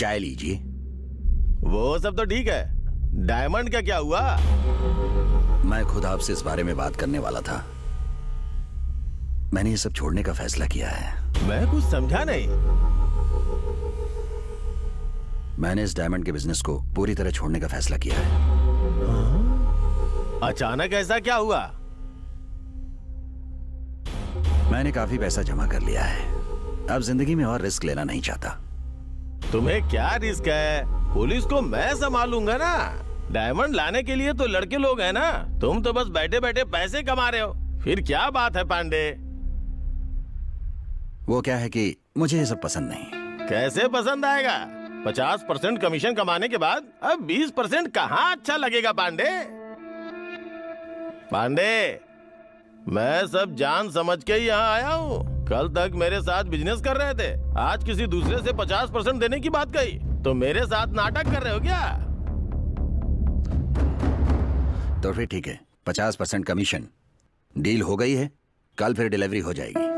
चाय लीजिए। वो सब तो ठीक है, डायमंड का क्या हुआ? मैं खुद आपसे इस बारे में बात करने वाला था। मैंने ये सब छोड़ने का फैसला किया है। मैं कुछ समझा नहीं। मैंने इस डायमंड के बिजनेस को पूरी तरह छोड़ने का फैसला किया है। अचानक ऐसा क्या हुआ? मैंने काफी पैसा जमा कर लिया है। अब जिंदगी में और रिस्क लेना नहीं चाहता। तुम्हें क्या रिस्क है? पुलिस को मैं संभालूंगा ना। डायमंड लाने के लिए तो लड़के लोग हैं ना। तुम तो बस बैठे बैठे पैसे कमा रहे हो। फिर क्या बात है पांडे? वो क्या है कि मुझे ये सब पसंद नहीं। कैसे पसंद आएगा? 50% कमीशन कमाने के बाद अब 20% कहाँ अच्छा लगेगा पांडे? पांडे, मैं सब जान समझ के ही यहाँ आया हूँ। कल तक मेरे साथ बिजनेस कर रहे थे, आज किसी दूसरे से 50% देने की बात कही। तो मेरे साथ नाटक कर रहे हो क्या? तो फिर ठीक है, 50% कमीशन डील हो गई है। कल फिर डिलीवरी हो जाएगी।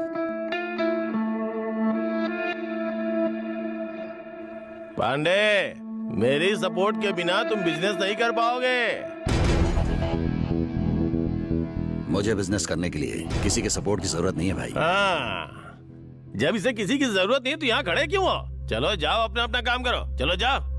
पांडे, मेरी सपोर्ट के बिना तुम बिजनेस नहीं कर पाओगे। मुझे बिजनेस करने के लिए किसी के सपोर्ट की जरूरत नहीं है भाई। हाँ, जब इसे किसी की जरूरत नहीं तो यहाँ खड़े क्यों हो? चलो जाओ, अपना अपना काम करो। चलो जाओ।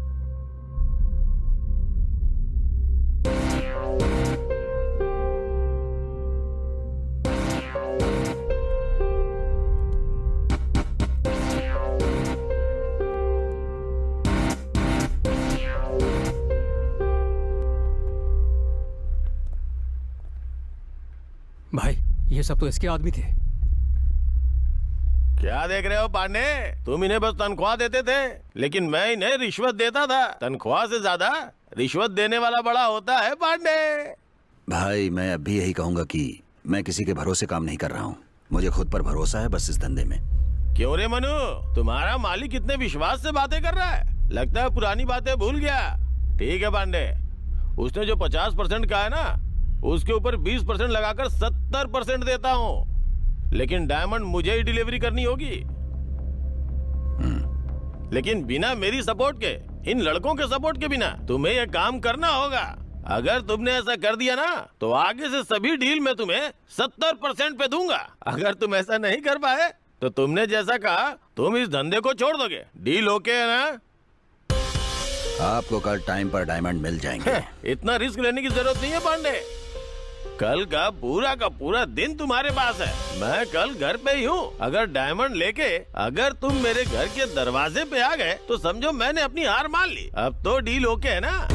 भाई, ये सब तो इसके आदमी थे। क्या देख रहे हो पांडे? तुम इन्हें बस तनख्वाह देते थे, लेकिन मैं इन्हें रिश्वत देता था। तनख्वाह से ज्यादा रिश्वत देने वाला बड़ा होता है पांडे। भाई, मैं अब भी यही कहूंगा कि मैं किसी के भरोसे काम नहीं कर रहा हूँ। मुझे खुद पर भरोसा है बस इस धंधे में। क्यों रे मनु, तुम्हारा मालिक कितने विश्वास से बातें कर रहा है। लगता है पुरानी बातें भूल गया। ठीक है पांडे, उसने जो 50% कहा है ना, उसके ऊपर 20% लगाकर 70% देता हूँ। लेकिन डायमंड मुझे ही डिलीवरी करनी होगी। लेकिन बिना मेरी सपोर्ट के, इन लड़कों के सपोर्ट के बिना तुम्हें यह काम करना होगा। अगर तुमने ऐसा कर दिया ना, तो आगे से सभी डील में तुम्हें 70% पे दूंगा। अगर तुम ऐसा नहीं कर पाए तो तुमने जैसा कहा, तुम इस धंधे को छोड़ दोगे। डील ओके है ना? आपको कल टाइम पर डायमंड मिल जाएंगे। इतना रिस्क लेने की जरूरत नहीं है पांडे। कल का पूरा दिन तुम्हारे पास है। मैं कल घर पे ही हूँ। अगर डायमंड लेके अगर तुम मेरे घर के दरवाजे पे आ गए तो समझो मैंने अपनी हार मान ली। अब तो डील ओके है ना?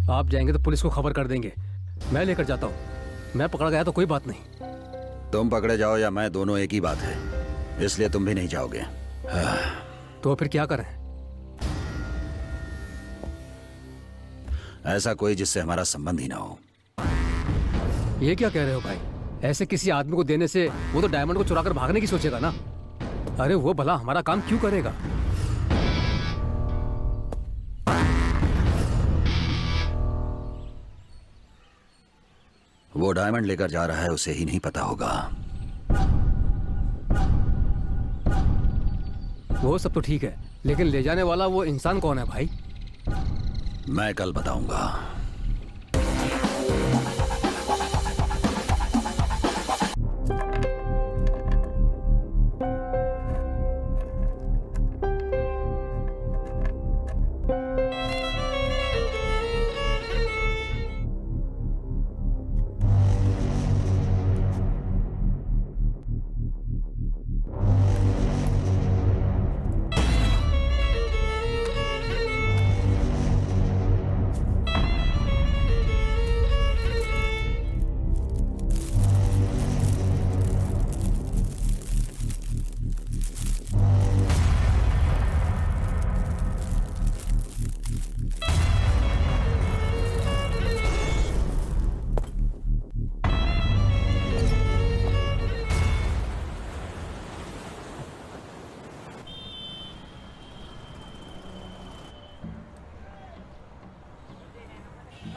आप जाएंगे तो पुलिस को खबर कर देंगे। मैं लेकर जाता हूँ। मैं पकड़ा गया तो कोई बात नहीं। तुम पकड़े जाओ या मैं, दोनों एक ही बात है, इसलिए तुम भी नहीं जाओगे। तो फिर क्या करें? ऐसा कोई जिससे हमारा संबंध ही ना हो। ये क्या कह रहे हो भाई? ऐसे किसी आदमी को देने से वो तो डायमंड को चुराकर भागने की सोचेगा ना। अरे वो भला हमारा काम क्यों करेगा? वो डायमंड लेकर जा रहा है, उसे ही नहीं पता होगा। वो सब तो ठीक है, लेकिन ले जाने वाला वो इंसान कौन है भाई? मैं कल बताऊंगा।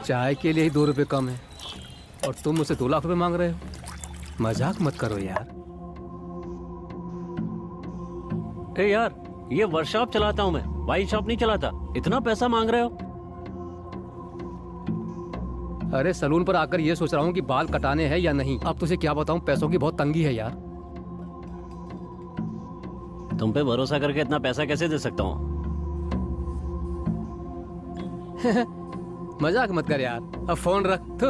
चाय के लिए ही 2 रुपए कम है और तुम मुझसे 2 लाख रुपए मांग रहे हो? मजाक मत करो यार। ए यार, ये वर्कशॉप चलाता हूँ मैं, वाइन शॉप नहीं चलाता। इतना पैसा मांग रहे हो? अरे सलून पर आकर ये सोच रहा हूँ कि बाल कटाने हैं या नहीं। अब तुझे क्या बताऊँ, पैसों की बहुत तंगी है यार। तुम पे भरोसा करके इतना पैसा कैसे दे सकता हूँ? मजाक मत कर यार, अब फोन रख। थू।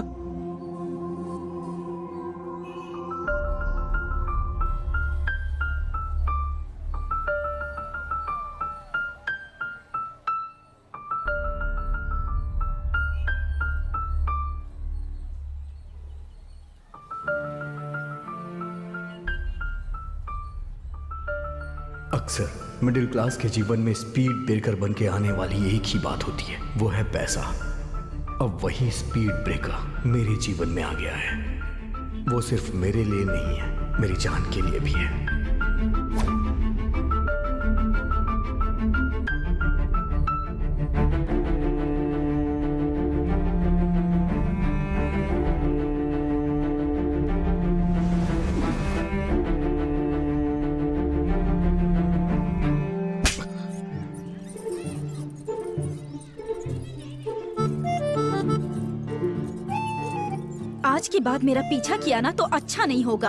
अक्सर मिडिल क्लास के जीवन में स्पीड ब्रेकर बन के आने वाली एक ही बात होती है, वो है पैसा। अब वही स्पीड ब्रेकर मेरे जीवन में आ गया है। वो सिर्फ मेरे लिए नहीं है, मेरी जान के लिए भी है। आज के बाद मेरा पीछा किया ना तो अच्छा नहीं होगा।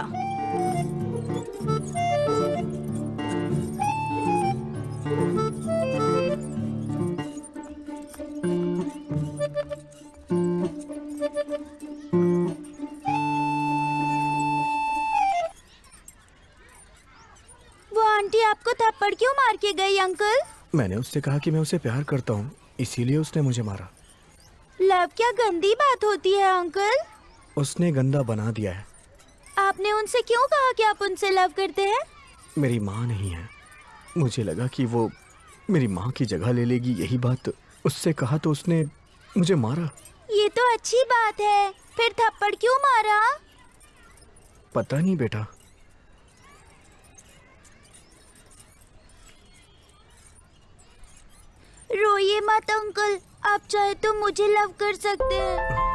वो आंटी आपको थप्पड़ क्यों मार के गई अंकल? मैंने उससे कहा कि मैं उसे प्यार करता हूँ, इसीलिए उसने मुझे मारा। लव क्या गंदी बात होती है अंकल? उसने गंदा बना दिया है। आपने उनसे क्यों कहा कि आप उनसे लव करते हैं? मेरी माँ नहीं है, मुझे लगा कि वो मेरी माँ की जगह ले लेगी, यही बात उससे कहा तो उसने मुझे मारा। ये तो अच्छी बात है, फिर थप्पड़ क्यों मारा? पता नहीं बेटा। रोइए मत अंकल, आप चाहे तो मुझे लव कर सकते हैं।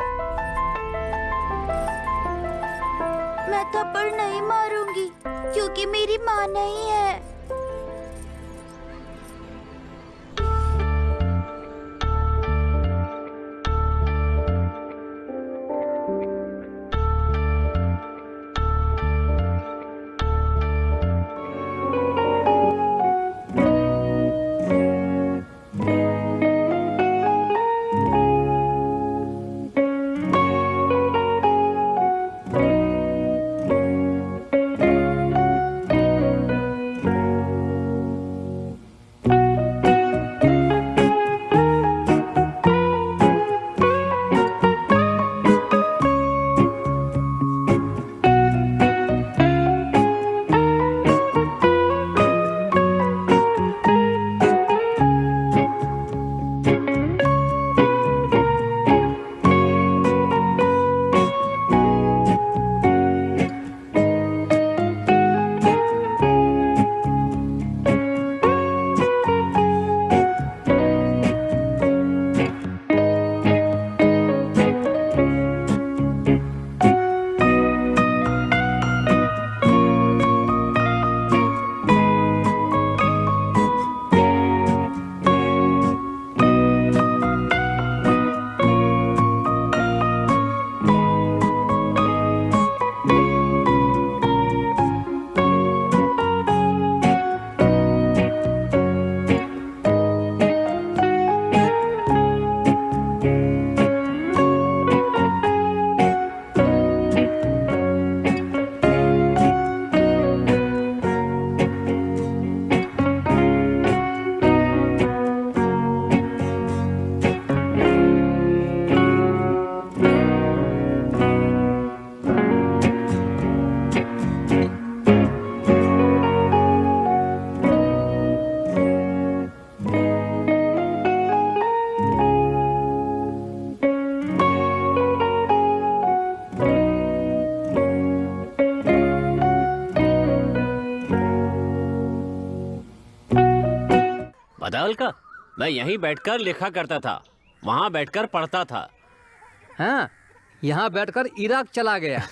मैं थप्पड़ नहीं मारूंगी क्योंकि मेरी माँ नहीं है। पता है अलका, मैं यहीं बैठकर लिखा करता था, वहां बैठकर पढ़ता था। हाँ, यहाँ बैठकर इराक चला गया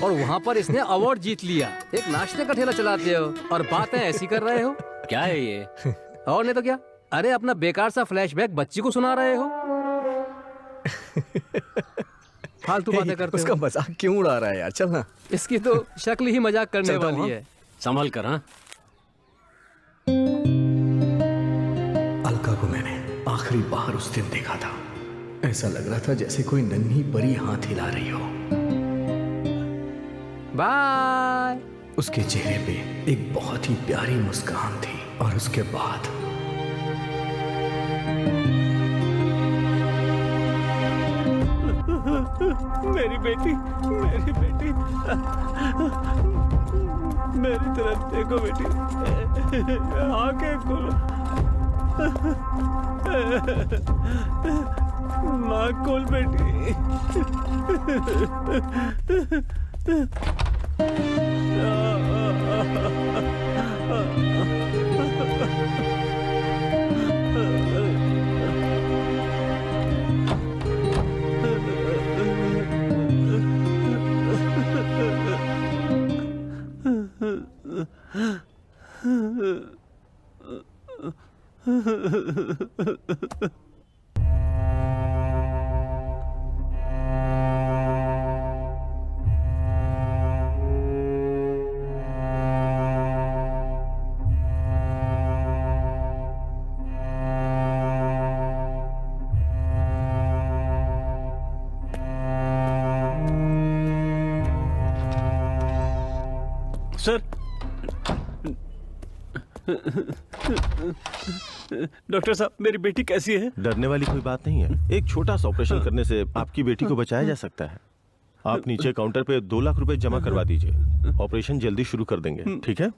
और वहाँ पर इसने अवार्ड जीत लिया। एक नाश्ते का ठेला चलाते हो और बातें ऐसी कर रहे हो। क्या है ये? और नहीं तो क्या, अरे अपना बेकार सा फ्लैशबैक बच्ची को सुना रहे हो। फालतू बातें करते उसका हो। मजाक क्यों उड़ा रहा है यार, चल ना। इसकी तो शक्ल ही मजाक करने चलता हूँ, वाली हाँ? है। संभल कर। हाँ, अलका को मैंने आखिरी बार उस दिन देखा था। ऐसा लग रहा था जैसे कोई नन्ही परी हाथ हिला रही हो। बाय। उसके चेहरे पे एक बहुत ही प्यारी मुस्कान थी और उसके बाद मेरी बेटी, मेरी बेटी, मेरी तरफ देखो बेटी, आंखें खोलो, माँ खोल बेटी। सर, डॉक्टर साहब, मेरी बेटी कैसी है? डरने वाली कोई बात नहीं है। एक छोटा सा ऑपरेशन करने से आपकी बेटी को बचाया जा सकता है। आप नीचे काउंटर पे 2 लाख रुपए जमा करवा दीजिए, ऑपरेशन जल्दी शुरू कर देंगे, ठीक है?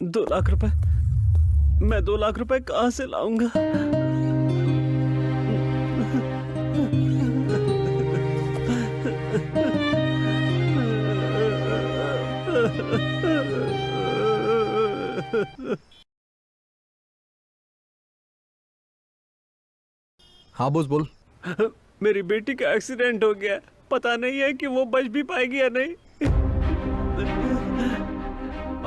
2 लाख रुपए? मैं 2 लाख रुपए कहाँ से लाऊंगा? हाँ बोस बोल। मेरी बेटी का एक्सीडेंट हो गया, पता नहीं है कि वो बच भी पाएगी या नहीं।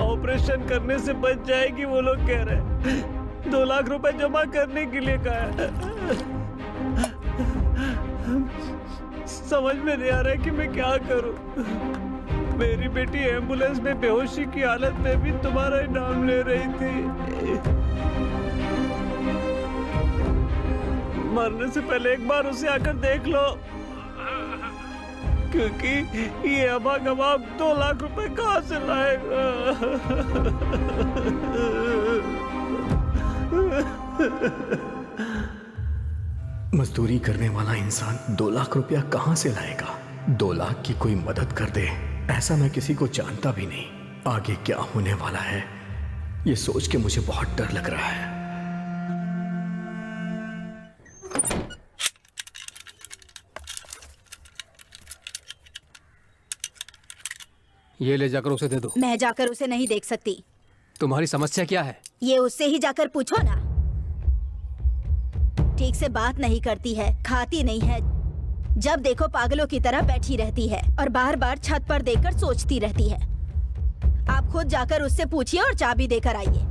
ऑपरेशन करने से बच जाएगी वो लोग कह रहे हैं। 2 लाख रुपए जमा करने के लिए कहा है। समझ में नहीं आ रहा है कि मैं क्या करूं। मेरी बेटी एम्बुलेंस में बेहोशी की हालत में भी तुम्हारा ही नाम ले रही थी। मरने से पहले एक बार उसे आकर देख लो, क्योंकि ये अभागवा 2 लाख रुपए कहाँ से लाएगा। मजदूरी करने वाला इंसान 2 लाख रुपया कहाँ से लाएगा? 2 लाख की कोई मदद कर दे, ऐसा मैं किसी को जानता भी नहीं। आगे क्या होने वाला है ये सोच के मुझे बहुत डर लग रहा है। ये ले जाकर उसे दे दो। मैं जाकर उसे नहीं देख सकती। तुम्हारी समस्या क्या है? ये उससे ही जाकर पूछो ना। ठीक से बात नहीं करती है, खाती नहीं है, जब देखो पागलों की तरह बैठी रहती है और बार बार छत पर देखकर सोचती रहती है। आप खुद जाकर उससे पूछिए और चाबी देकर आइए।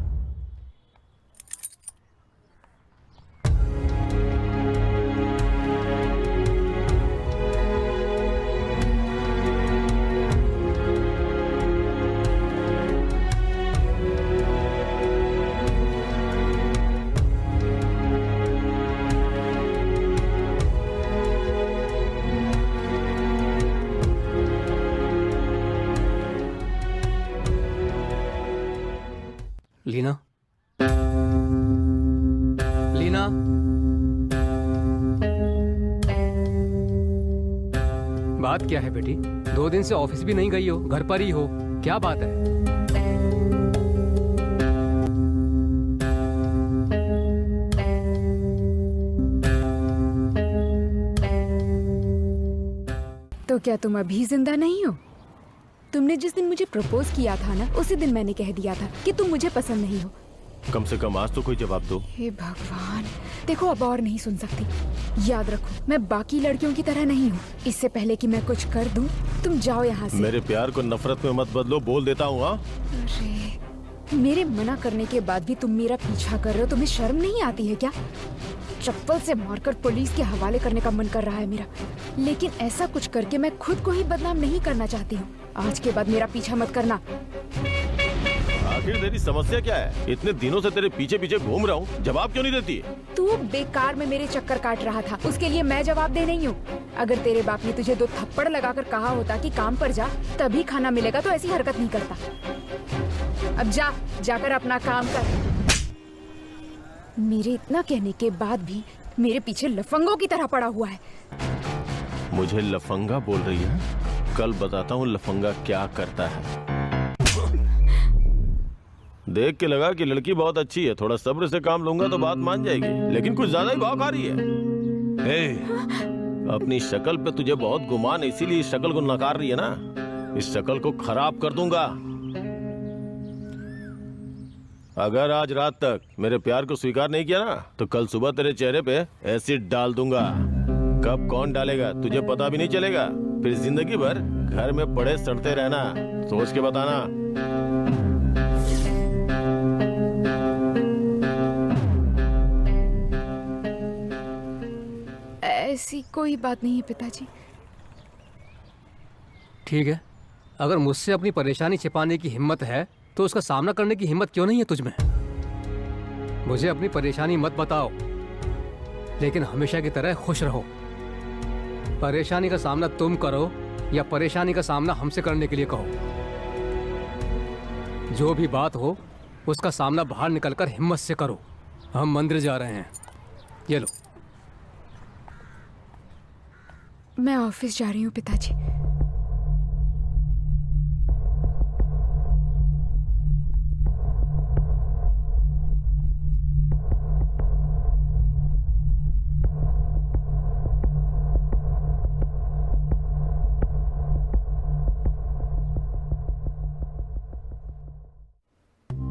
लीना, लीना, बात क्या है बेटी? 2 दिन से ऑफिस भी नहीं गई हो, घर पर ही हो, क्या बात है? तो क्या तुम अभी जिंदा नहीं हो? तुमने जिस दिन मुझे प्रपोज किया था ना, उसी दिन मैंने कह दिया था कि तुम मुझे पसंद नहीं हो। कम से कम आज तो कोई जवाब दो। हे भगवान, देखो अब और नहीं सुन सकती। याद रखो, मैं बाकी लड़कियों की तरह नहीं हूँ। इससे पहले कि मैं कुछ कर दूँ, तुम जाओ यहाँ से। मेरे प्यार को नफरत में मत बदलो, बोल देता हूँ। हाँ, अरे, मेरे मना करने के बाद भी तुम मेरा पीछा कर रहे हो। तुम्हें शर्म नहीं आती है क्या? चप्पल से मारकर पुलिस के हवाले करने का मन कर रहा है मेरा, लेकिन ऐसा कुछ करके मैं खुद को ही बदनाम नहीं करना चाहती हूँ। आज के बाद मेरा पीछा मत करना। आखिर तेरी समस्या क्या है? इतने दिनों से तेरे पीछे पीछे घूम रहा हूँ, जवाब क्यों नहीं देती है? तू बेकार में मेरे चक्कर काट रहा था, उसके लिए मैं जवाब दे नहीं हूँ। अगर तेरे बाप ने तुझे 2 थप्पड़ लगाकर कहा होता कि काम पर जा, तभी खाना मिलेगा, तो ऐसी हरकत नहीं करता। अब जाकर अपना काम कर। मेरे इतना कहने के बाद भी मेरे पीछे लफंगों की तरह पड़ा हुआ है। मुझे लफंगा बोल रही है? कल बताता हूँ लफंगा क्या करता है। देख के लगा कि लड़की बहुत अच्छी है, थोड़ा सब्र से काम लूंगा तो बात मान जाएगी, लेकिन कुछ ज्यादा ही भाव खा रही है। अपनी शक्ल पे तुझे बहुत गुमान है, इसीलिए इस शक्ल को नकार रही है ना। इस शक्ल को खराब कर दूंगा। अगर आज रात तक मेरे प्यार को स्वीकार नहीं किया ना, तो कल सुबह तेरे चेहरे पे एसिड डाल दूंगा। कब कौन डालेगा तुझे पता भी नहीं चलेगा, फिर जिंदगी भर घर में पड़े सड़ते रहना। सोच के बताना। ऐसी कोई बात नहीं है पिताजी। ठीक है, अगर मुझसे अपनी परेशानी छिपाने की हिम्मत है तो उसका सामना करने की हिम्मत क्यों नहीं है तुझ में? मुझे अपनी परेशानी मत बताओ, लेकिन हमेशा की तरह खुश रहो। परेशानी का सामना तुम करो या परेशानी का सामना हमसे करने के लिए कहो। जो भी बात हो उसका सामना बाहर निकलकर हिम्मत से करो। हम मंदिर जा रहे हैं, ये लो। मैं ऑफिस जा रही हूँ पिताजी।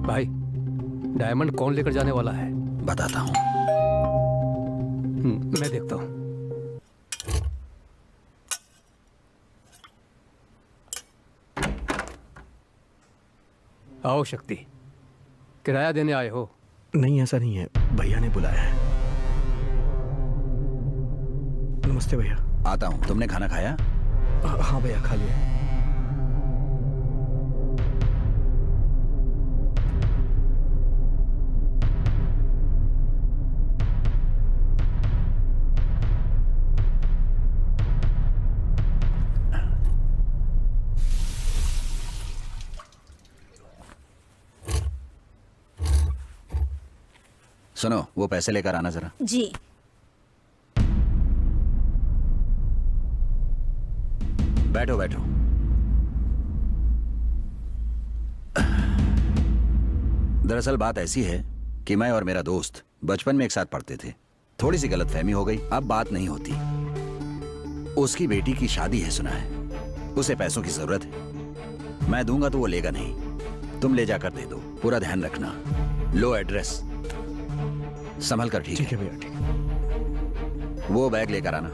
भाई, डायमंड कौन लेकर जाने वाला है? बताता हूँ। मैं देखता हूँ। आओ शक्ति, किराया देने आए हो? नहीं, ऐसा नहीं है, भैया ने बुलाया है। नमस्ते भैया। आता हूँ। तुमने खाना खाया? हाँ भैया, खा लिया। सुनो, वो पैसे लेकर आना जरा। जी। बैठो बैठो। दरअसल बात ऐसी है कि मैं और मेरा दोस्त बचपन में एक साथ पढ़ते थे। थोड़ी सी गलतफहमी हो गई, अब बात नहीं होती। उसकी बेटी की शादी है सुना है, उसे पैसों की जरूरत है। मैं दूंगा तो वो लेगा नहीं, तुम ले जाकर दे दो। पूरा ध्यान रखना। लो एड्रेस, संभल कर। ठीक है भैया, ठीक है। वो बैग लेकर आना।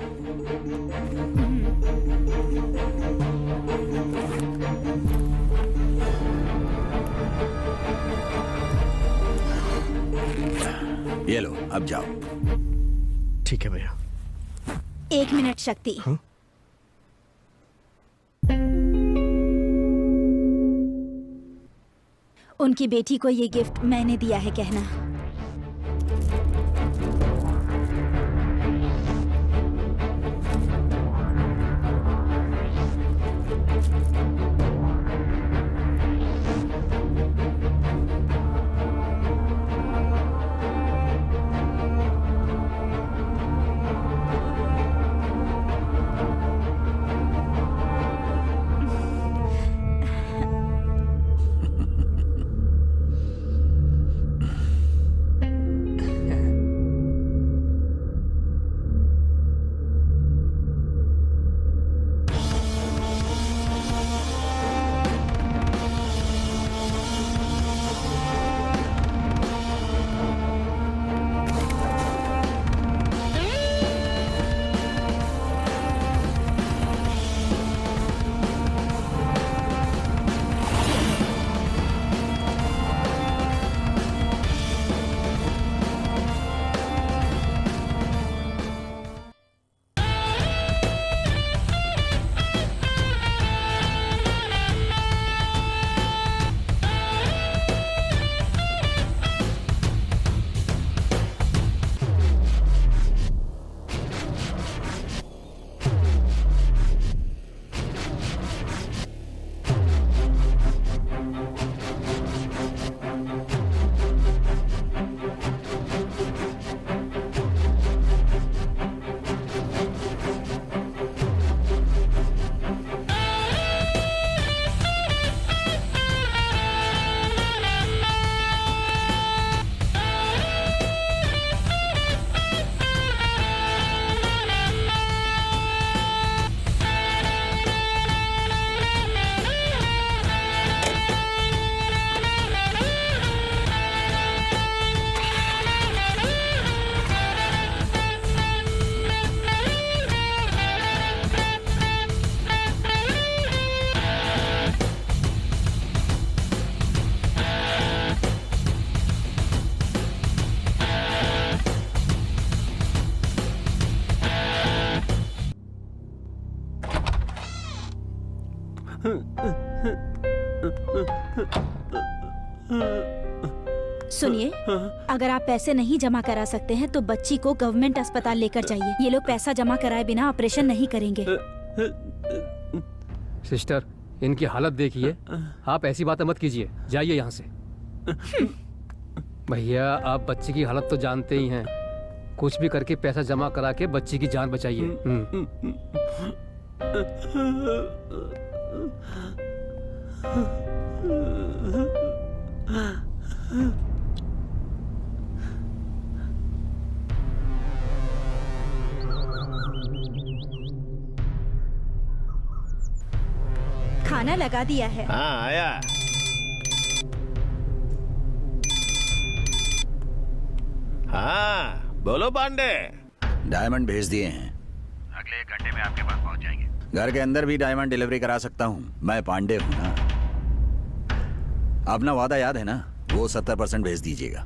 ये लो, अब जाओ। ठीक है भैया। 1 मिनट शक्ति। हाँ? उनकी बेटी को ये गिफ्ट मैंने दिया है कहना। सुनिए, अगर आप पैसे नहीं जमा करा सकते हैं तो बच्ची को गवर्नमेंट अस्पताल लेकर जाइए। ये लोग पैसा जमा कराए बिना ऑपरेशन नहीं करेंगे। सिस्टर, इनकी हालत देखिए। आप ऐसी बातें मत कीजिए, जाइए यहाँ से। भैया, आप बच्ची की हालत तो जानते ही हैं। कुछ भी करके पैसा जमा करा के बच्ची की जान बचाइए। खाना लगा दिया है। हाँ आया। हाँ बोलो पांडे। डायमंड भेज दिए हैं, अगले 1 घंटे में आपके पास पहुंच जाएंगे। घर के अंदर भी डायमंड डिलीवरी करा सकता हूँ, मैं पांडे हूँ ना। अपना वादा याद है ना, वो 70% भेज दीजिएगा।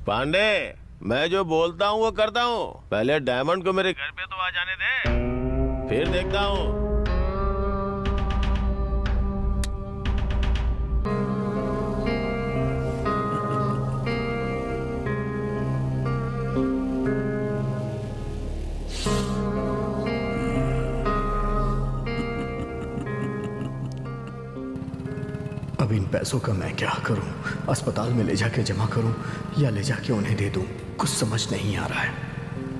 पांडे, मैं जो बोलता हूँ वो करता हूँ। पहले डायमंड को मेरे घर पे तो आ जाने दे, फिर देखता हूँ। अब इन पैसों का मैं क्या करूं? अस्पताल में ले जाके जमा करूं या ले जाके उन्हें दे दूं? कुछ समझ नहीं आ रहा है।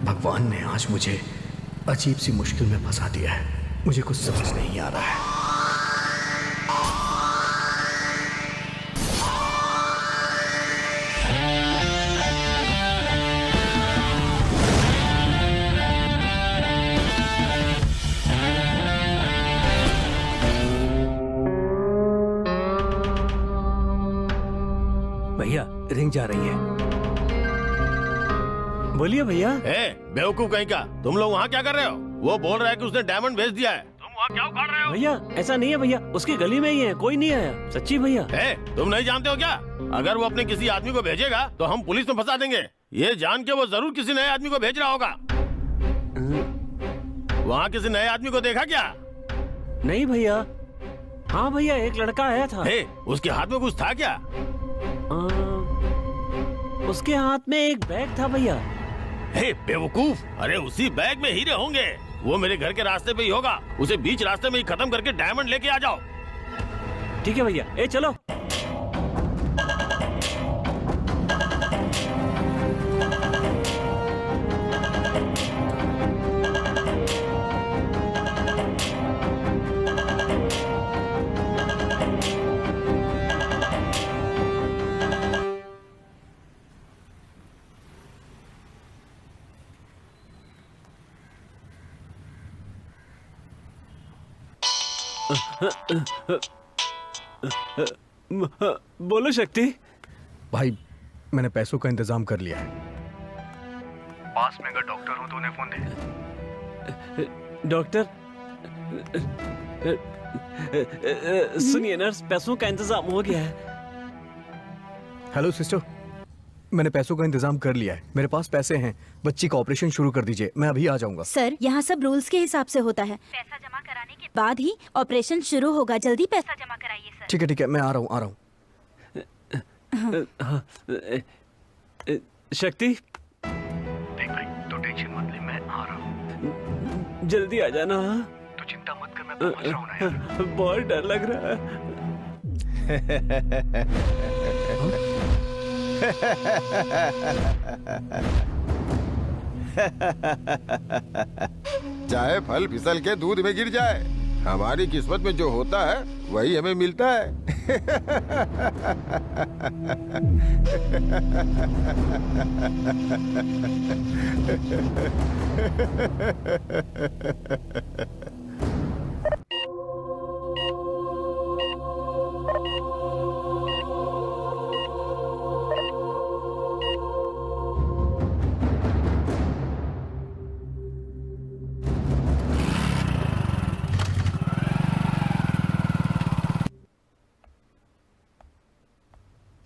भगवान ने आज मुझे अजीब सी मुश्किल में फंसा दिया है। मुझे कुछ समझ नहीं आ रहा है। भैया, रिंग जा रही है। बोलिए भैया। ए, बेवकूफ कहीं का, तुम लोग वहाँ क्या कर रहे हो? वो बोल रहा है कि उसने डायमंड भेज दिया है, तुम वहाँ क्या उखाड़ रहे हो? भैया ऐसा नहीं है भैया, उसकी गली में ही है, कोई नहीं आया। सच्ची भैया। ए, तुम नहीं जानते हो क्या? अगर वो अपने किसी आदमी को भेजेगा तो हम पुलिस में फंसा देंगे। ये जान के वो जरूर किसी नए आदमी को भेज रहा होगा। वहाँ किसी नए आदमी को देखा क्या? नहीं भैया। हाँ भैया, एक लड़का आया था। ए, उसके हाथ में कुछ था क्या? उसके हाथ में एक बैग था भैया। हे बेवकूफ, अरे उसी बैग में हीरे होंगे। वो मेरे घर के रास्ते पे ही होगा। उसे बीच रास्ते में ही खत्म करके डायमंड लेके आ जाओ। ठीक है भैया, ए चलो। बोलो शक्ति। भाई, मैंने पैसों का इंतजाम कर लिया है। पास में अगर डॉक्टर हो तो उन्हें फोन दे। डॉक्टर, सुनिए नर्स, पैसों का इंतजाम हो गया है। हेलो सिस्टर, मैंने पैसों का इंतजाम कर लिया है। मेरे पास पैसे हैं। बच्ची का ऑपरेशन शुरू कर दीजिए, मैं अभी आ जाऊंगा। सर, यहाँ सब रूल्स के हिसाब से होता है। पैसा जमा कराने के बाद ही ऑपरेशन शुरू होगा। जल्दी पैसा जमा कराइए सर। ठीक है, मैं आ रहा हूँ। शक्ति, देख भाई, तो टेंशन मत ले, मैं आ रहा हूँ। जल्दी आ जाना। तो चिंता मत कर, मैं पहुंच रहा हूँ ना यार। बहुत डर लग रहा है। चाहे फल फिसल के दूध में गिर जाए, हमारी किस्मत में जो होता है वही हमें मिलता है।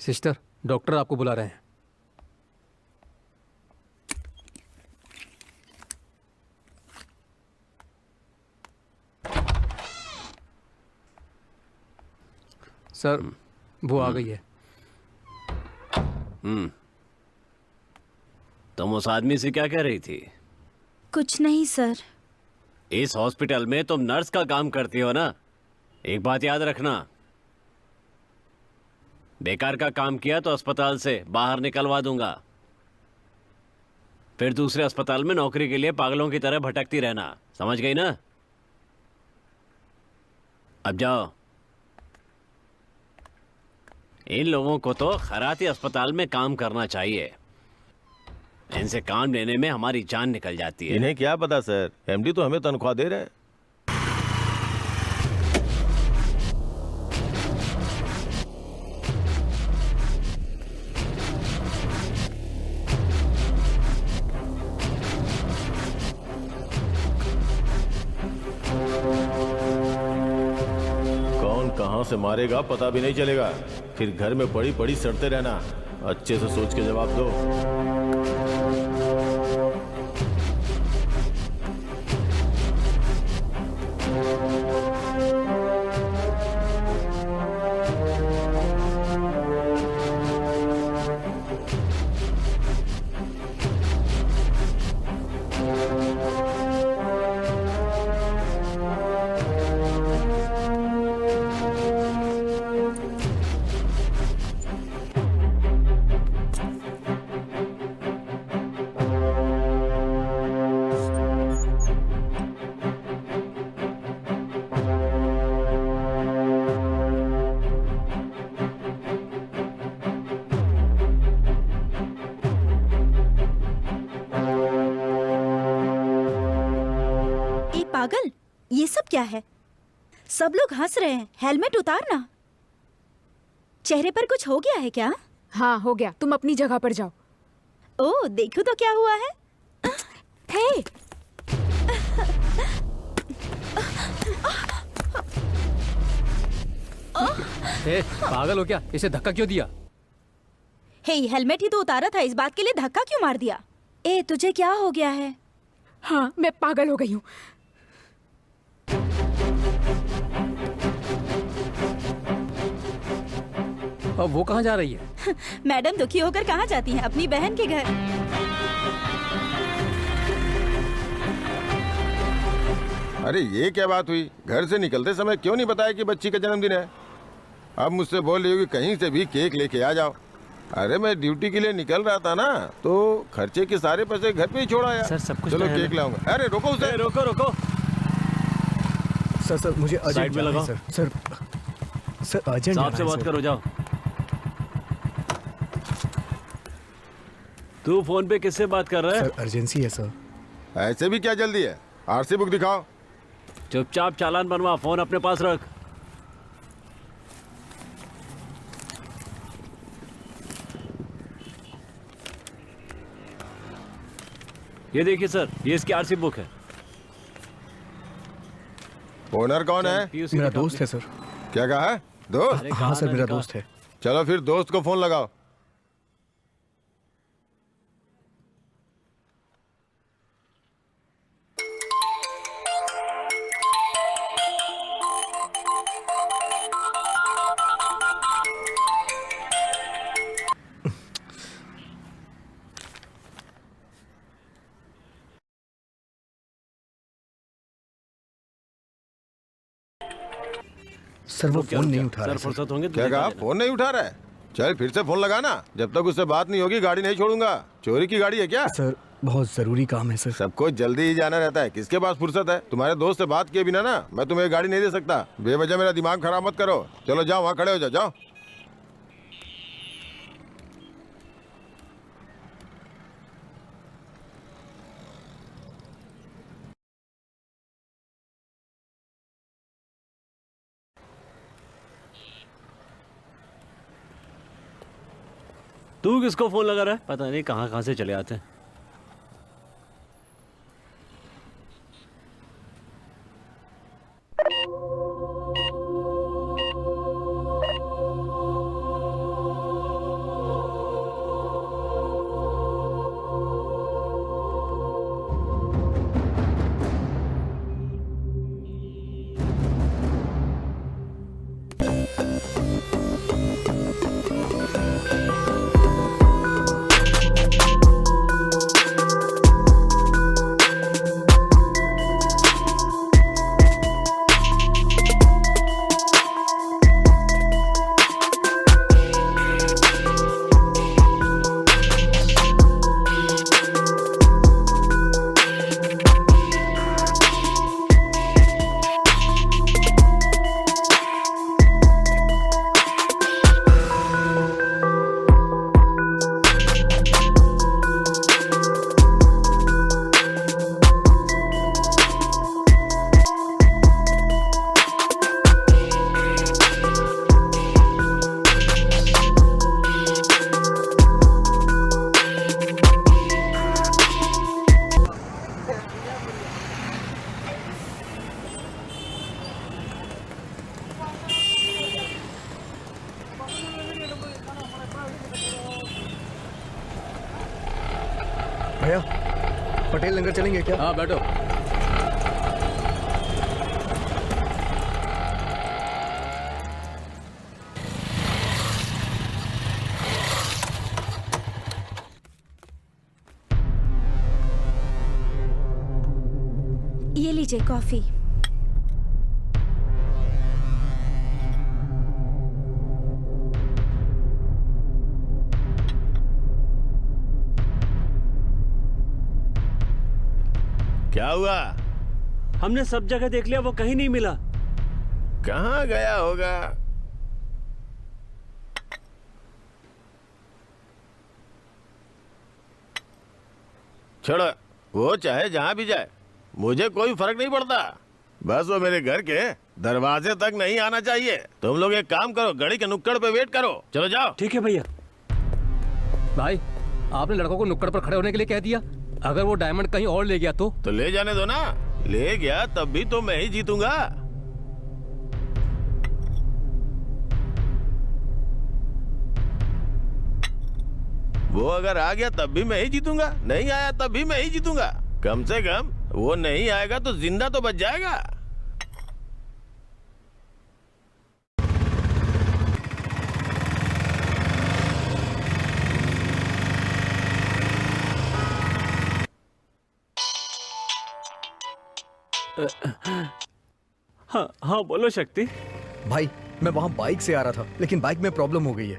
सिस्टर, डॉक्टर आपको बुला रहे हैं। सर, वो आ गई है। तुम उस आदमी से क्या कह रही थी? कुछ नहीं सर। इस हॉस्पिटल में तुम नर्स का काम करती हो ना? एक बात याद रखना, बेकार का काम किया तो अस्पताल से बाहर निकलवा दूंगा। फिर दूसरे अस्पताल में नौकरी के लिए पागलों की तरह भटकती रहना, समझ गई ना? अब जाओ। इन लोगों को तो खराती अस्पताल में काम करना चाहिए। इनसे काम लेने में हमारी जान निकल जाती है। इन्हें क्या पता सर, एमडी तो हमें तनख्वाह दे रहे हैं। कौन कहां से मारेगा पता भी नहीं चलेगा, फिर घर में पड़ी पड़ी सड़ते रहना। अच्छे से सोच के जवाब दो। पागल, ये सब क्या है? सब लोग हंस रहे हैं। हेलमेट उतारना। चेहरे पर कुछ हो गया है क्या? हाँ हो गया, तुम अपनी जगह पर जाओ। ओह देखो तो क्या हुआ है। हे पागल हो क्या? इसे धक्का क्यों दिया? हे हेलमेट ही तो उतारा था, इस बात के लिए धक्का क्यों मार दिया? ए तुझे क्या हो गया है? हाँ मैं पागल हो गई हूँ। अब वो कहाँ जा रही है? मैडम दुखी होकर कहाँ जाती हैं? अपनी बहन के घर। अरे ये क्या बात हुई? घर से निकलते समय क्यों नहीं बताया कि बच्ची का जन्मदिन है? अब मुझसे बोल रही हो कि कहीं से भी केक लेके आ जाओ। अरे मैं ड्यूटी के लिए निकल रहा था ना, तो खर्चे के सारे पैसे घर पे ही छोड़ आया। सर, सब कुछ चलो तो है केक ना? लाऊंगा। अरे रोको उसे। रोको रोको। सर मुझे साइड अर्जेंट में जाना है, लगाओ। सर अर्जेंट साहब से बात करो, जाओ। तू फोन पे किससे बात कर रहा है? सर अर्जेंसी है सर। ऐसे भी क्या जल्दी है? आरसी बुक दिखाओ। चुपचाप चालान बनवा, फोन अपने पास रख। ये देखिए सर, ये इसकी आरसी बुक है। ओनर कौन है? PUC मेरा की दोस्त है सर। क्या कहा है? दोस्त? अरे हाँ कहाँ सर ना मेरा निकाल। दोस्त है। चलो फिर दोस्त को फोन लगाओ। सर वो फोन नहीं उठा रहा सर है सर। फुर्सत होंगे तो क्या दिखा कहा? देना। फोन नहीं उठा रहा है? चल फिर से फोन लगाना। जब तक उससे बात नहीं होगी गाड़ी नहीं छोड़ूंगा। चोरी की गाड़ी है क्या? सर बहुत जरूरी काम है सर। सबको जल्दी ही जाना रहता है, किसके पास फुर्सत है? तुम्हारे दोस्त से बात किए बिना ना मैं तुम्हें गाड़ी नहीं दे सकता। बेवजह मेरा दिमाग खराब मत करो। चलो जाओ, वहाँ खड़े हो जाओ। जाओ। तू किसको फोन लगा रहा है? पता नहीं कहाँ कहाँ से चले आते हैं। भैया पटेल नगर चलेंगे क्या? हाँ बैठो। ये लीजिए कॉफी। क्या हुआ? हमने सब जगह देख लिया, वो कहीं नहीं मिला। कहाँ गया होगा? छोड़ो, वो चाहे जहां भी जाए, मुझे कोई फर्क नहीं पड़ता। बस वो मेरे घर के दरवाजे तक नहीं आना चाहिए। तुम लोग एक काम करो, गड़ी के नुक्कड़ पे वेट करो। चलो जाओ। ठीक है भैया। भाई आपने लड़कों को नुक्कड़ पर खड़े होने के लिए कह दिया, अगर वो डायमंड कहीं और ले गया तो ले जाने दो ना। ले गया तब भी तो मैं ही जीतूंगा। वो अगर आ गया तब भी मैं ही जीतूंगा, नहीं आया तब भी मैं ही जीतूंगा। कम से कम वो नहीं आएगा तो जिंदा तो बच जाएगा। हाँ हाँ बोलो शक्ति। भाई मैं वहाँ बाइक से आ रहा था, लेकिन बाइक में प्रॉब्लम हो गई है।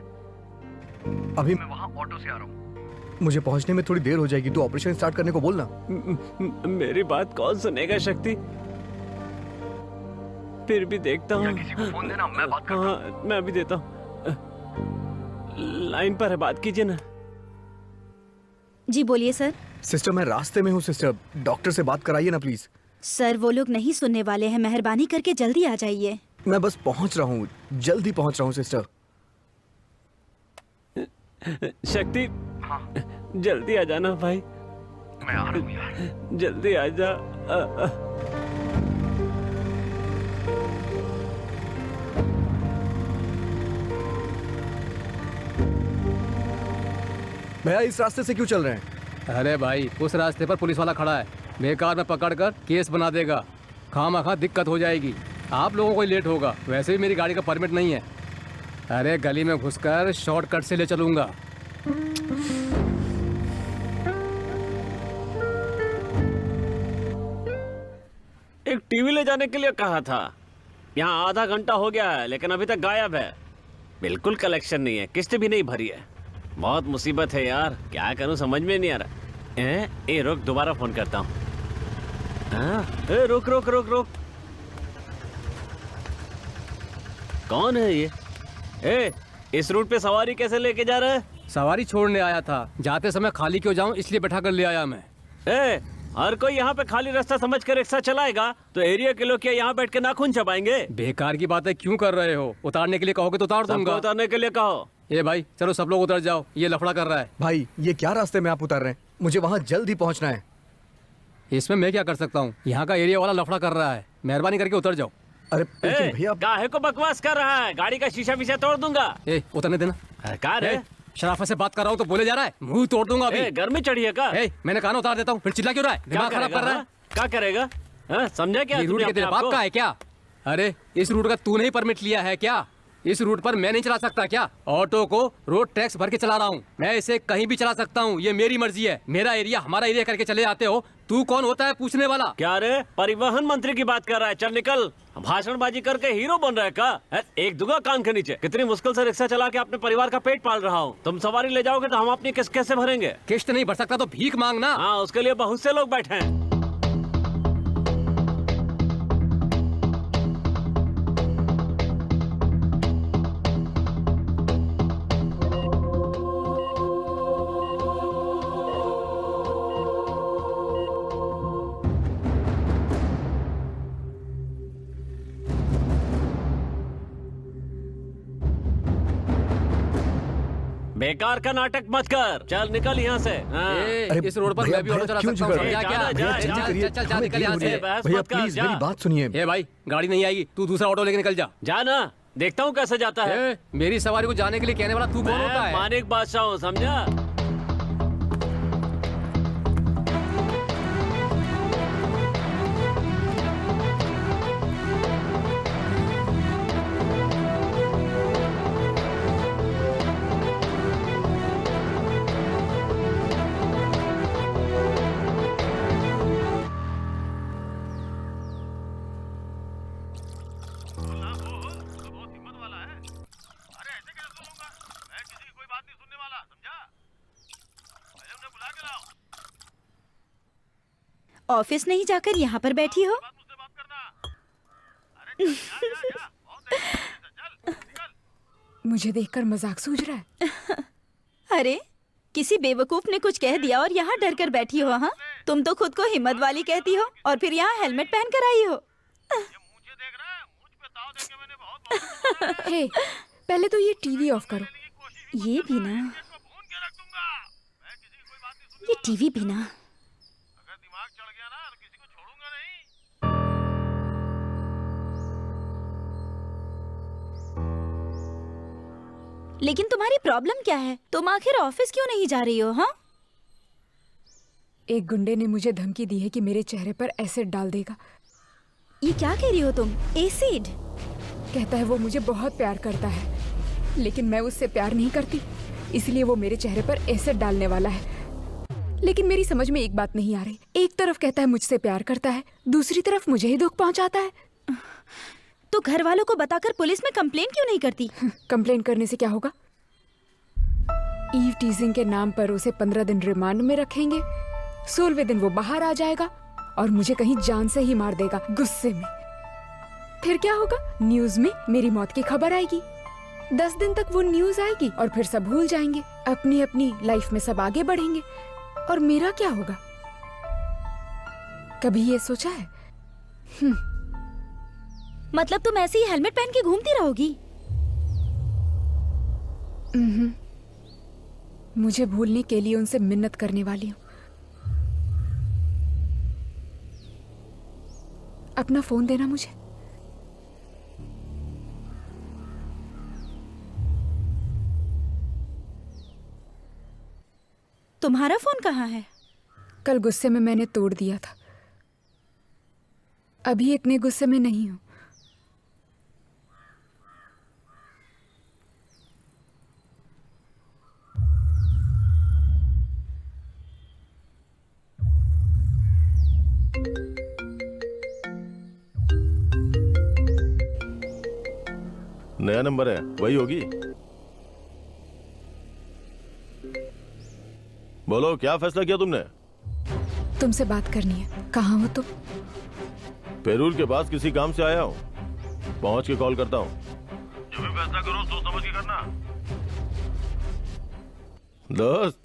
अभी मैं वहाँ ऑटो से आ रहा हूँ, मुझे पहुँचने में थोड़ी देर हो जाएगी। तो ऑपरेशन स्टार्ट करने को बोलना। मेरी बात कौन सुनेगा शक्ति? फिर भी देखता हूँ। किसी को फोन देना, मैं बात करता हूँ। हाँ मैं अभी देता हूँ। लाइन पर है, बात कीजिए ना। जी बोलिए सर। सिस्टर मैं रास्ते में हूँ सिस्टर, डॉक्टर से बात कराइए ना प्लीज। सर वो लोग नहीं सुनने वाले हैं, मेहरबानी करके जल्दी आ जाइए। मैं बस पहुँच रहा हूँ, जल्दी पहुँच रहा हूँ सिस्टर। शक्ति जल्दी आ जाना भाई। मैं आ रहा हूँ यार। जल्दी आ जा। भैया इस रास्ते से क्यों चल रहे हैं? अरे भाई उस रास्ते पर पुलिस वाला खड़ा है, बेकार में पकड़कर केस बना देगा, खामखा दिक्कत हो जाएगी। आप लोगों को ही लेट होगा, वैसे भी मेरी गाड़ी का परमिट नहीं है। अरे गली में घुसकर शॉर्टकट से ले चलूंगा। एक टीवी ले जाने के लिए कहा था, यहाँ आधा घंटा हो गया है लेकिन अभी तक गायब है। बिल्कुल कलेक्शन नहीं है, किस्त भी नहीं भरी है। बहुत मुसीबत है यार, क्या करूं समझ में नहीं आ रहा। ए रुक, दोबारा फोन करता हूँ। ए रुक रुक रुक रुक, कौन है ये? ए इस रूट पे सवारी कैसे लेके जा रहा है? सवारी छोड़ने आया था, जाते समय खाली क्यों जाऊं इसलिए बैठा कर ले आया मैं। ए हर कोई यहाँ पे खाली रास्ता समझ कर रिक्शा चलाएगा तो एरिया के लोग क्या यहाँ बैठ के नाखून चबाएंगे? बेकार की बातें क्यों कर रहे हो? उतारने के लिए कहोगे तो उतार दूंगा। उतारने के लिए कहो। ये भाई चलो सब लोग उतर जाओ, ये लफड़ा कर रहा है। भाई ये क्या रास्ते में आप उतर रहे हैं? मुझे वहाँ जल्दी पहुँचना है। इसमें मैं क्या कर सकता हूँ? यहाँ का एरिया वाला लफड़ा कर रहा है, मेहरबानी करके उतर जाओ। अरे लेकिन भैया काहे को बकवास कर रहा है? गाड़ी का शीशा फीशा तोड़ दूंगा। उतरने देना। कार है, शराफत से बात कर रहा हूँ तो बोले जा रहा है, मुंह तोड़ दूंगा अभी। गर्मी चढ़ी है का? मैंने कहा ना उतार देता हूँ, फिर चिल्ला क्यों रहा है? दिमाग खराब कर रहा है। क्या करेगा? समझा क्या? ये रूट के तेरे बाप का है क्या? अरे इस रूट का तूने ही परमिट लिया है क्या? इस रूट पर मैं नहीं चला सकता क्या? ऑटो को रोड टैक्स भर के चला रहा हूँ मैं, इसे कहीं भी चला सकता हूँ, ये मेरी मर्जी है। मेरा एरिया हमारा एरिया करके चले आते हो, तू कौन होता है पूछने वाला? क्या रे, परिवहन मंत्री की बात कर रहा है? चल निकल, भाषणबाजी करके हीरो बन रहा है का? एक दुगा कान के नीचे। कितनी मुश्किल से रिक्शा चला के अपने परिवार का पेट पाल रहा हूँ। तुम सवारी ले जाओगे तो हम अपनी किस्त कैसे भरेंगे? किस्त नहीं भर सकता तो भीख मांगना। हाँ उसके लिए बहुत से लोग बैठे हैं। बेकार का नाटक मत कर, चल निकल यहाँ से। इस रोड पर मैं भी ऑटो चला सकता हूँ। चल निकल यहाँ से। भैया प्लीज मेरी बात सुनिए। ए भाई गाड़ी नहीं आएगी, तू दूसरा ऑटो लेके निकल जा। जाना, देखता हूँ कैसे जाता है। मेरी सवारी को जाने के लिए कहने वाला तू कौन होता है? मानिक बादशाह हूँ, समझा? ऑफिस नहीं जाकर यहाँ पर बैठी हो? मुझे देखकर मजाक सूझ रहा है। अरे किसी बेवकूफ ने कुछ कह दिया और यहाँ डर कर बैठी हो? हाँ, तुम तो खुद को हिम्मत वाली कहती हो और फिर यहाँ हेलमेट पहन कर आई हो। हे, पहले तो ये टीवी ऑफ करो। ये भी ना, ये टीवी भी ना। लेकिन तुम्हारी प्रॉब्लम क्या है? तुम आखिर ऑफिस क्यों नहीं जा रही हो? हाँ, एक गुंडे ने मुझे धमकी दी है कि मेरे चेहरे पर एसिड डाल देगा। ये क्या कह रही हो तुम? एसिड? कहता है वो मुझे बहुत प्यार करता है, लेकिन मैं उससे प्यार नहीं करती, इसलिए वो मेरे चेहरे पर एसिड डालने वाला है। लेकिन मेरी समझ में एक बात नहीं आ रही। एक तरफ कहता है मुझसे प्यार करता है, दूसरी तरफ मुझे ही दुख पहुंचाता है। तो घर वालों को बताकर पुलिस में कंप्लेंट क्यों नहीं करती? कंप्लेंट करने से क्या होगा? ईव टीजिंग के नाम पर उसे 15 दिन रिमांड में रखेंगे। 16वें दिन वो बाहर आ जाएगा और मुझे कहीं जान से ही मार देगा गुस्से में। फिर क्या होगा? न्यूज में मेरी मौत की खबर आएगी। 10 दिन तक वो न्यूज आएगी और फिर सब भूल जाएंगे। अपनी अपनी लाइफ में सब आगे बढ़ेंगे और मेरा क्या होगा? कभी ये सोचा है? मतलब तुम ऐसे ही हेलमेट पहन के घूमती रहोगी? मुझे भूलने के लिए उनसे मिन्नत करने वाली हूँ। अपना फोन देना मुझे। तुम्हारा फोन कहाँ है? कल गुस्से में मैंने तोड़ दिया था। अभी इतने गुस्से में नहीं हूं। नया नंबर है, वही होगी। बोलो, क्या फैसला किया तुमने? तुमसे बात करनी है। कहाँ हो तुम? पेरूल के पास किसी काम से आया हूँ, पहुंच के कॉल करता हूँ। जो भी फैसला करो सोच समझ के करना। दोस्त,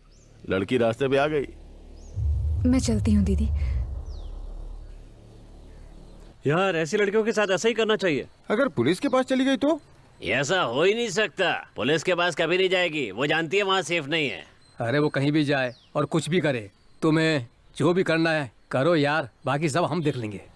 लड़की रास्ते पे आ गई। मैं चलती हूँ दीदी। यार ऐसी लड़कियों के साथ ऐसा ही करना चाहिए। अगर पुलिस के पास चली गई तो? ऐसा हो ही नहीं सकता। पुलिस के पास कभी नहीं जाएगी, वो जानती है वहाँ सेफ नहीं है। अरे वो कहीं भी जाए और कुछ भी करे, तुम्हें जो भी करना है करो यार, बाकी सब हम देख लेंगे।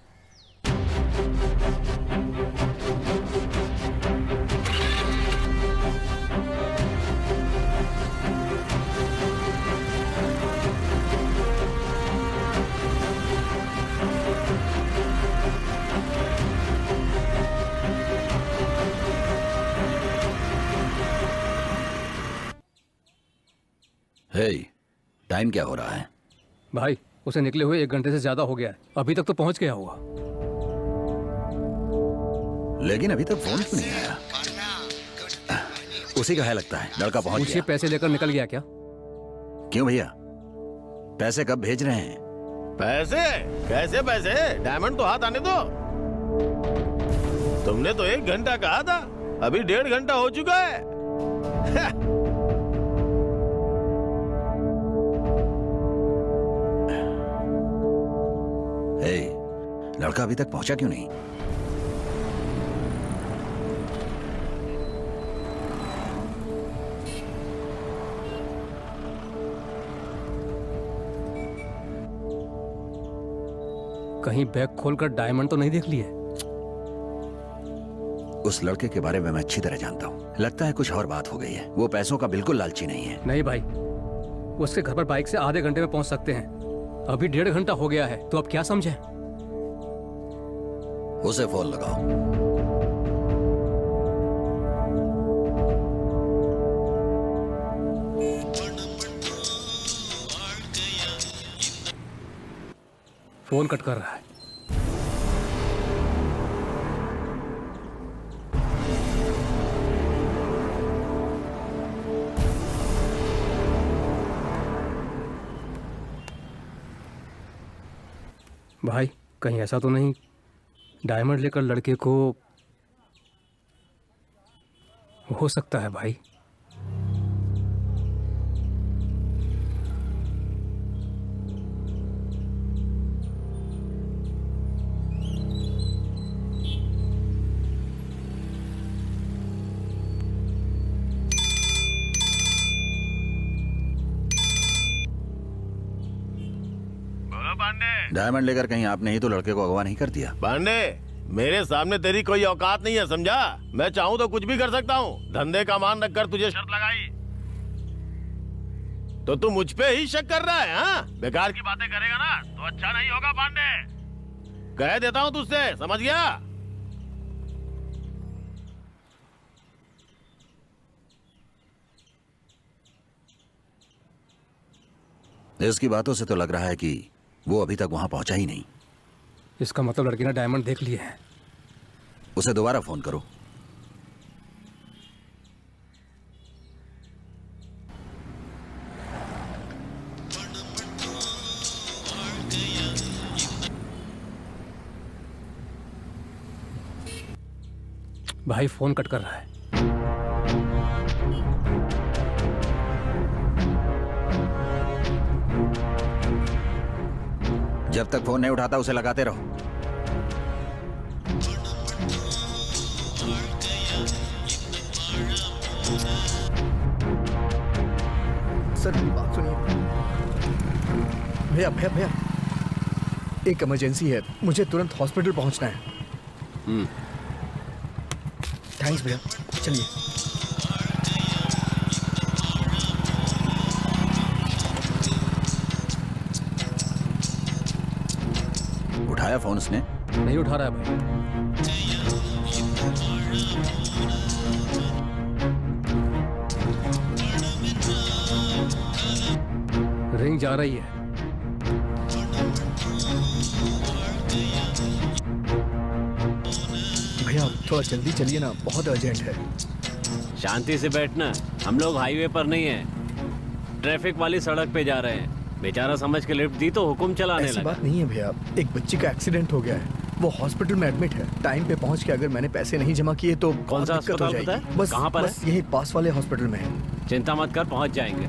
हे, टाइम क्या हो रहा है? भाई उसे निकले हुए 1 घंटे से ज्यादा हो गया है, अभी तक तो पहुंच गया होगा। लेकिन अभी तक फोन क्यों नहीं आया? उसी का है लगता है, लड़का पहुंच मुझे गया। पैसे लेकर निकल गया क्या? क्यों भैया, पैसे कब भेज रहे हैं? पैसे? कैसे पैसे? डायमंड तो हाथ आने दो। तुमने तो 1 घंटा कहा था, अभी 1.5 घंटा हो चुका है। हे, लड़का अभी तक पहुंचा क्यों नहीं? कहीं बैग खोलकर डायमंड तो नहीं देख लिए? उस लड़के के बारे में मैं अच्छी तरह जानता हूँ। लगता है कुछ और बात हो गई है। वो पैसों का बिल्कुल लालची नहीं है। नहीं भाई, उसके घर पर बाइक से आधे घंटे में पहुंच सकते हैं। अभी 1.5 घंटा हो गया है, तो अब क्या समझे? उसे फोन लगाओ। फोन कट कर रहा है। भाई कहीं ऐसा तो नहीं डायमंड लेकर लड़के को हो सकता है भाई। डायमंड लेकर कहीं आपने ही तो लड़के को अगवा नहीं कर दिया? पांडे, मेरे सामने तेरी कोई औकात नहीं है, समझा? मैं चाहूँ तो कुछ भी कर सकता हूँ। धंधे का मान रखकर तुझे शर्त लगाई तो तू मुझ पे ही शक कर रहा है? हाँ, बेकार की बातें करेगा ना तो अच्छा नहीं होगा पांडे। कह देता हूँ तुझसे, समझ गया? इसकी बातों से तो लग रहा है कि वो अभी तक वहां पहुंचा ही नहीं। इसका मतलब लड़की ने डायमंड देख लिए हैं। उसे दोबारा फोन करो। भाई फोन कट कर रहा है। जब तक फोन नहीं उठाता उसे लगाते रहो। सर बात सुनिए। भैया भैया भैया, एक इमरजेंसी है, मुझे तुरंत हॉस्पिटल पहुंचना है। थैंक्स भैया, चलिए। उठाया फोन उसने? नहीं उठा रहा है भाई। रिंग जा रही है। भैया थोड़ा जल्दी चलिए ना, बहुत अर्जेंट है। शांति से बैठना, हम लोग हाईवे पर नहीं है, ट्रैफिक वाली सड़क पे जा रहे हैं। बेचारा समझ के लिफ्ट दी तो हुक्म चलाने ऐसी लगा। बात नहीं है भैया, एक बच्ची का एक्सीडेंट हो गया है, वो हॉस्पिटल में एडमिट है। टाइम पे पहुंच के अगर मैंने पैसे नहीं जमा किए तो कौन सा बहुत दिक्कत हो अस्पताल जाएगी। बताया? बस कहाँ पर बस यही पास वाले हॉस्पिटल में है। चिंता मत कर, पहुंच जाएंगे।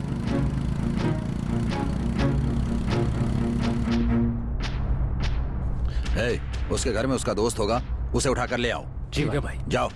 हे, उसके घर में उसका दोस्त होगा, उसे उठा कर ले आओ। ठीक है भाई। जाओ।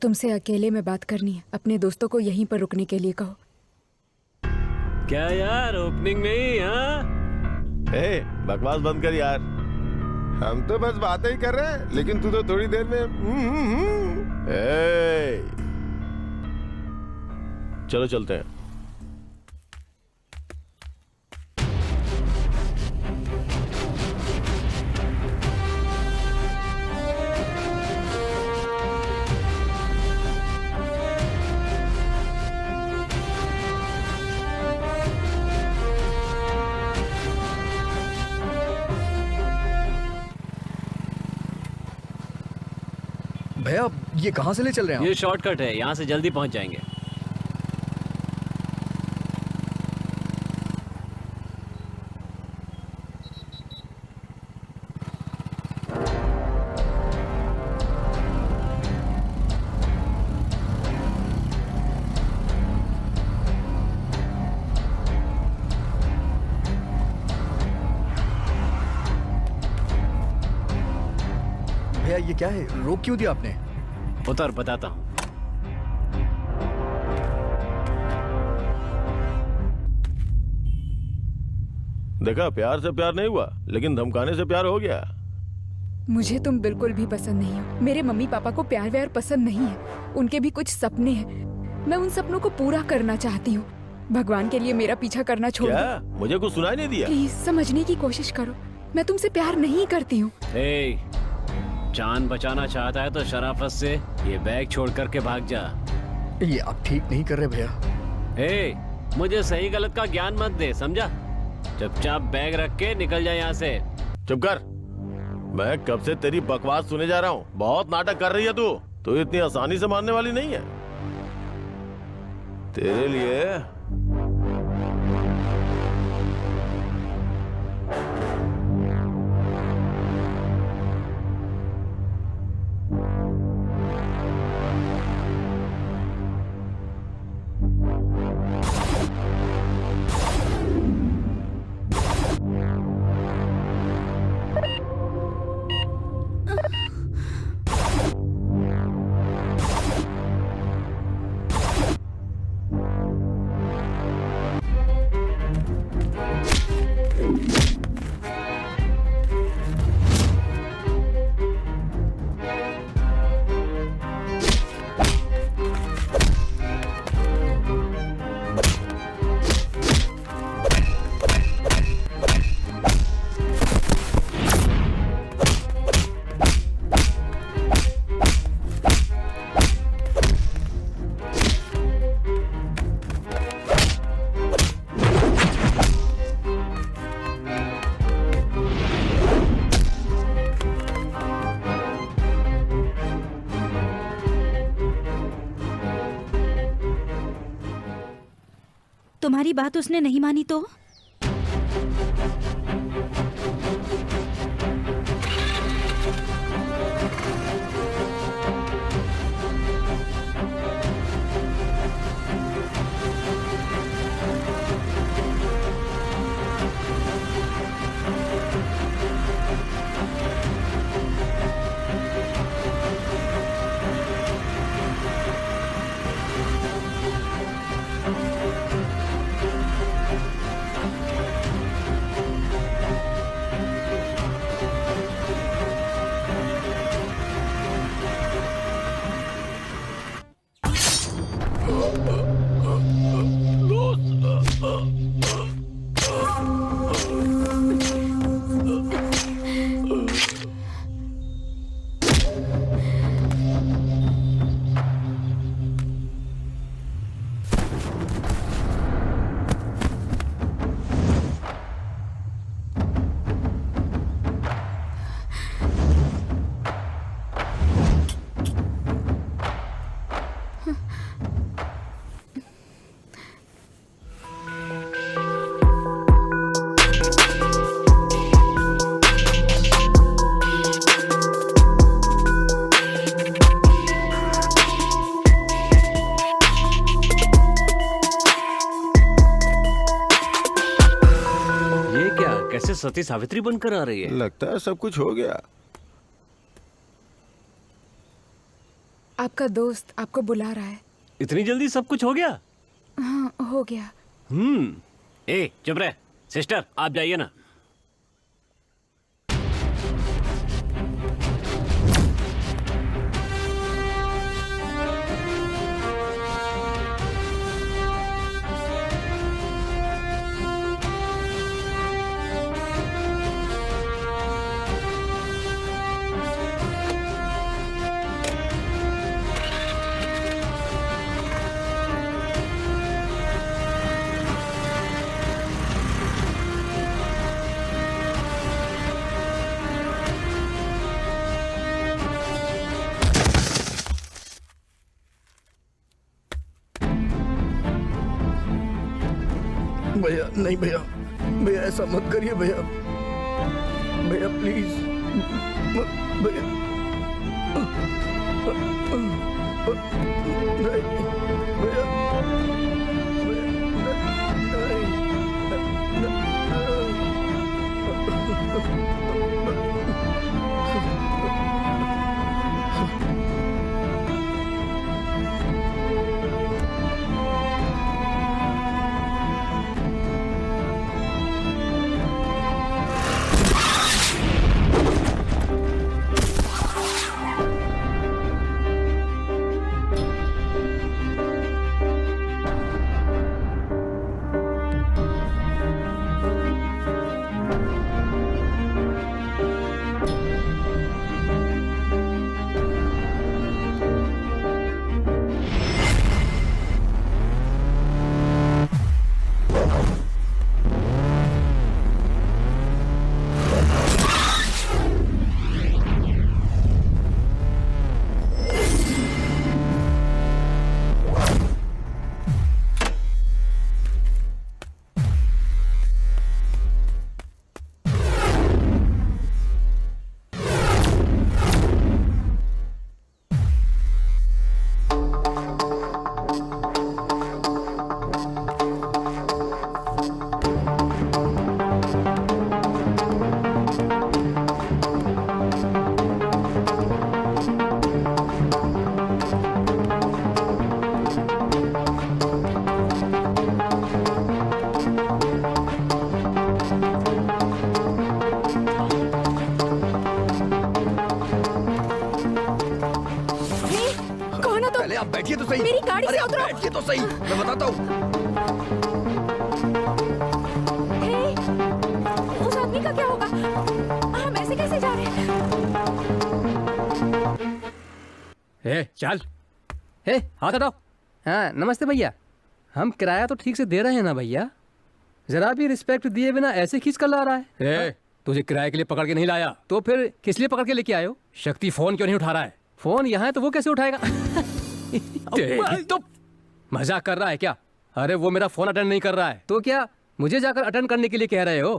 तुमसे अकेले में बात करनी है, अपने दोस्तों को यहीं पर रुकने के लिए कहो। क्या यार, ओपनिंग नहीं? हाँ, ए, बकवास बंद कर यार। हम तो बस बातें ही कर रहे हैं, लेकिन तू तो थोड़ी देर में ए, चलो चलते हैं। भैया ये कहाँ से ले चल रहे हैं ये आप? शॉर्टकट है, यहाँ से जल्दी पहुंच जाएंगे। भैया ये क्या है, रोक क्यों दिया आपने? उतर, बताता हूँ। देखा, प्यार से प्यार नहीं हुआ, लेकिन धमकाने से प्यार हो गया। मुझे तुम बिल्कुल भी पसंद नहीं हो। मेरे मम्मी पापा को प्यार व्यार पसंद नहीं है। उनके भी कुछ सपने हैं, मैं उन सपनों को पूरा करना चाहती हूँ। भगवान के लिए मेरा पीछा करना छोड़ दो। क्या? मुझे कुछ सुनाई नहीं दिया? प्लीज समझने की कोशिश करो, मैं तुमसे प्यार नहीं करती हूँ। जान बचाना चाहता है तो शराफत से ये बैग छोड़ करके भाग जा। ये आप ठीक नहीं कर रहे भैया। मुझे सही गलत का ज्ञान मत दे, समझा? चुपचाप बैग रख के निकल जा यहाँ से। चुप कर। मैं कब से तेरी बकवास सुने जा रहा हूँ। बहुत नाटक कर रही है तू इतनी आसानी से मानने वाली नहीं है। तेरे लिए तुम्हारी बात उसने नहीं मानी तो? कैसे सती सावित्री बनकर आ रही है? लगता है सब कुछ हो गया। आपका दोस्त आपको बुला रहा है। इतनी जल्दी सब कुछ हो गया? हाँ, हो गया। चुप रहे। सिस्टर, आप जाइए ना। भैया नहीं, भैया भैया ऐसा मत करिए भैया, भैया प्लीज भैया, नहीं भैया, आप बैठिए तो सही। मेरी गाड़ी अरे से आप उतरो। बैठिए तो सही, मैं बताता हूँ। हे, उस आदमी का क्या होगा? हम ऐसे कैसे जा रहे हैं? चल। हाथ हटाओ। हाँ नमस्ते भैया, हम किराया तो ठीक से दे रहे हैं ना भैया? जरा भी रिस्पेक्ट दिए बिना ऐसे खींच कर ला रहा है। तुझे किराए के लिए पकड़ के नहीं लाया तो फिर किस लिए पकड़ के लेके आए हो? शक्ति फोन क्यों नहीं उठा रहा है? फोन यहाँ है तो वो कैसे उठाएगा? तो मजाक कर रहा है क्या? अरे वो मेरा फोन अटेंड नहीं कर रहा है तो क्या मुझे जाकर अटेंड करने के लिए कह रहे हो?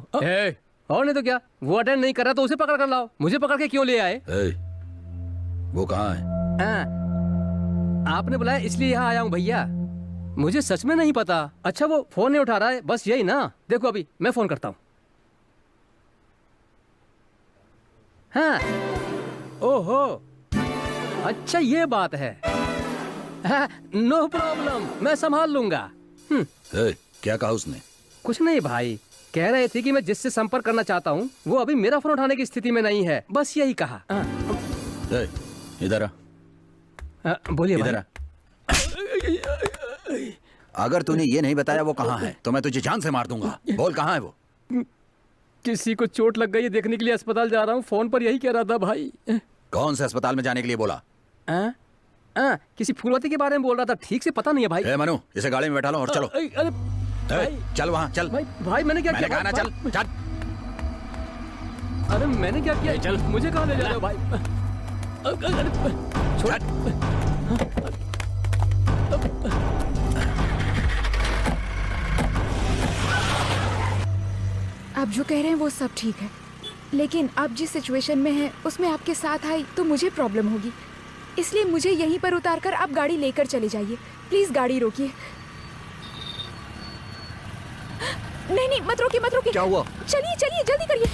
और नहीं तो क्या, वो अटेंड नहीं कर रहा तो उसे पकड़ कर लाओ। मुझे पकड़ के क्यों ले आए? वो कहाँ है? आपने बुलाया इसलिए यहाँ आया हूँ भैया। मुझे सच में नहीं पता। अच्छा वो फोन नहीं उठा रहा है, बस यही ना? देखो अभी मैं फोन करता हूँ। हाँ, ओहो, अच्छा ये बात है। हाँ, नो प्रॉब्लम, मैं संभाल लूंगा। क्या कहा उसने? कुछ नहीं भाई, कह रहे थे कि मैं जिससे संपर्क करना चाहता हूँ वो अभी मेरा फोन उठाने की स्थिति में नहीं है, बस यही कहा। इधर आ। बोलिए इधर आ। अगर तूने ये नहीं बताया वो कहाँ है तो मैं तुझे जान से मार दूंगा। बोल कहाँ है वो? किसी को चोट लग गई है, देखने के लिए अस्पताल जा रहा हूँ। फोन पर यही कह रहा था भाई। कौन से अस्पताल में जाने के लिए बोला? किसी फूलवती के बारे में बोल रहा था, ठीक से पता नहीं है भाई। मनु, इसे गाड़ी में बैठा लो और चलो। अरे भाई, चल वहाँ चल। भाई मैंने क्या किया? कहा ना चल चल। अरे मैंने क्या किया? चल। मुझे कहाँ ले जा रहे हो भाई? आप जो कह रहे हैं वो सब ठीक है, लेकिन आप जिस सिचुएशन में हैं उसमें आपके साथ आई तो मुझे प्रॉब्लम होगी। इसलिए मुझे यहीं पर उतारकर आप गाड़ी लेकर चले जाइए। प्लीज गाड़ी रोकिए। नहीं नहीं, मत रोकिए मत रोकिए। क्या हुआ? चलिए चलिए, जल्दी करिए।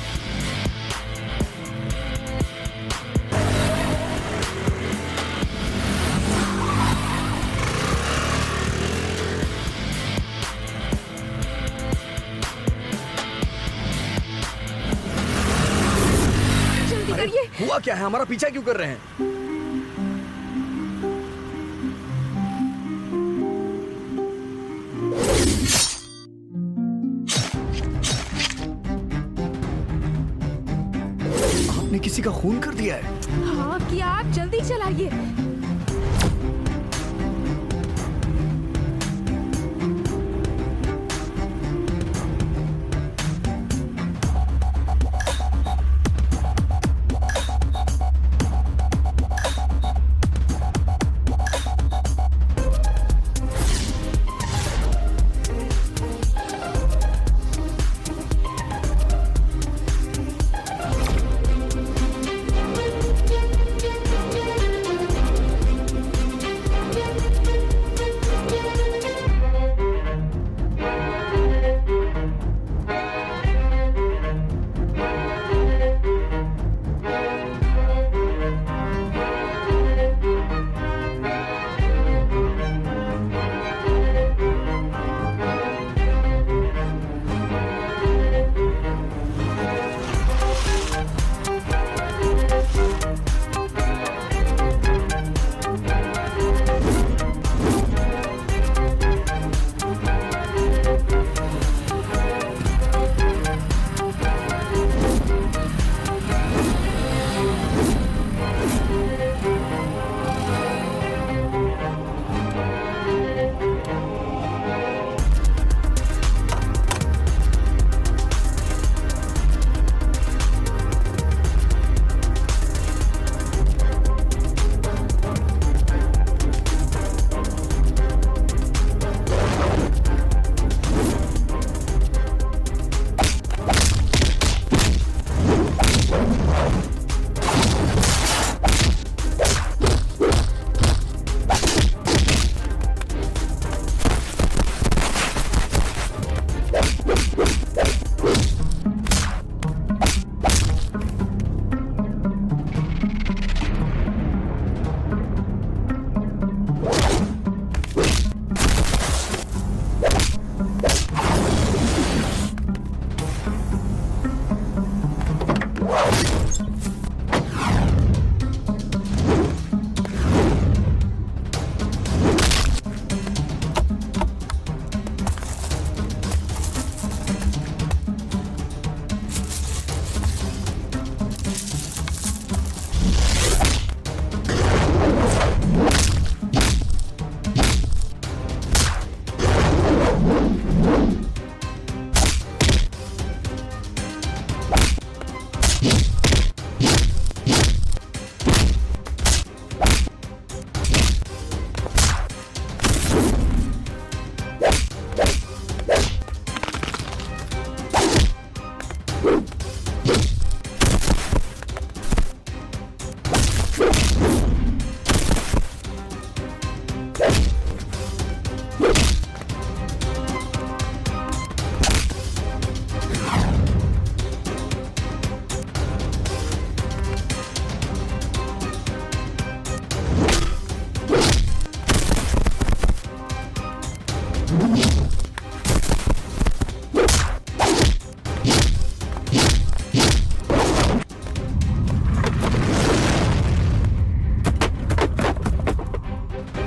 जल्दी करिए। हुआ क्या है? हमारा पीछा क्यों कर रहे हैं? आपने किसी का खून कर दिया है? हाँ किया, आप जल्दी चलाइए।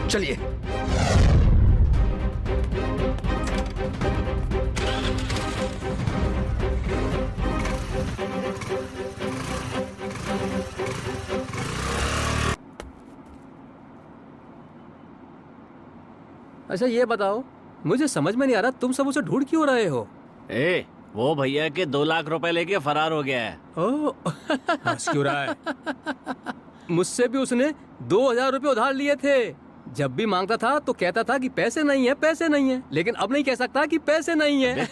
चलिए। अच्छा ये बताओ, मुझे समझ में नहीं आ रहा तुम सब उसे ढूंढ क्यों रहे हो? ए, वो भैया के 2 लाख रुपए लेके फरार हो गया है। ओ हंस क्यों रहा है? मुझसे भी उसने 2000 रुपए उधार लिए थे। जब भी मांगता था तो कहता था कि पैसे नहीं है, पैसे नहीं है, लेकिन अब नहीं कह सकता कि पैसे नहीं है।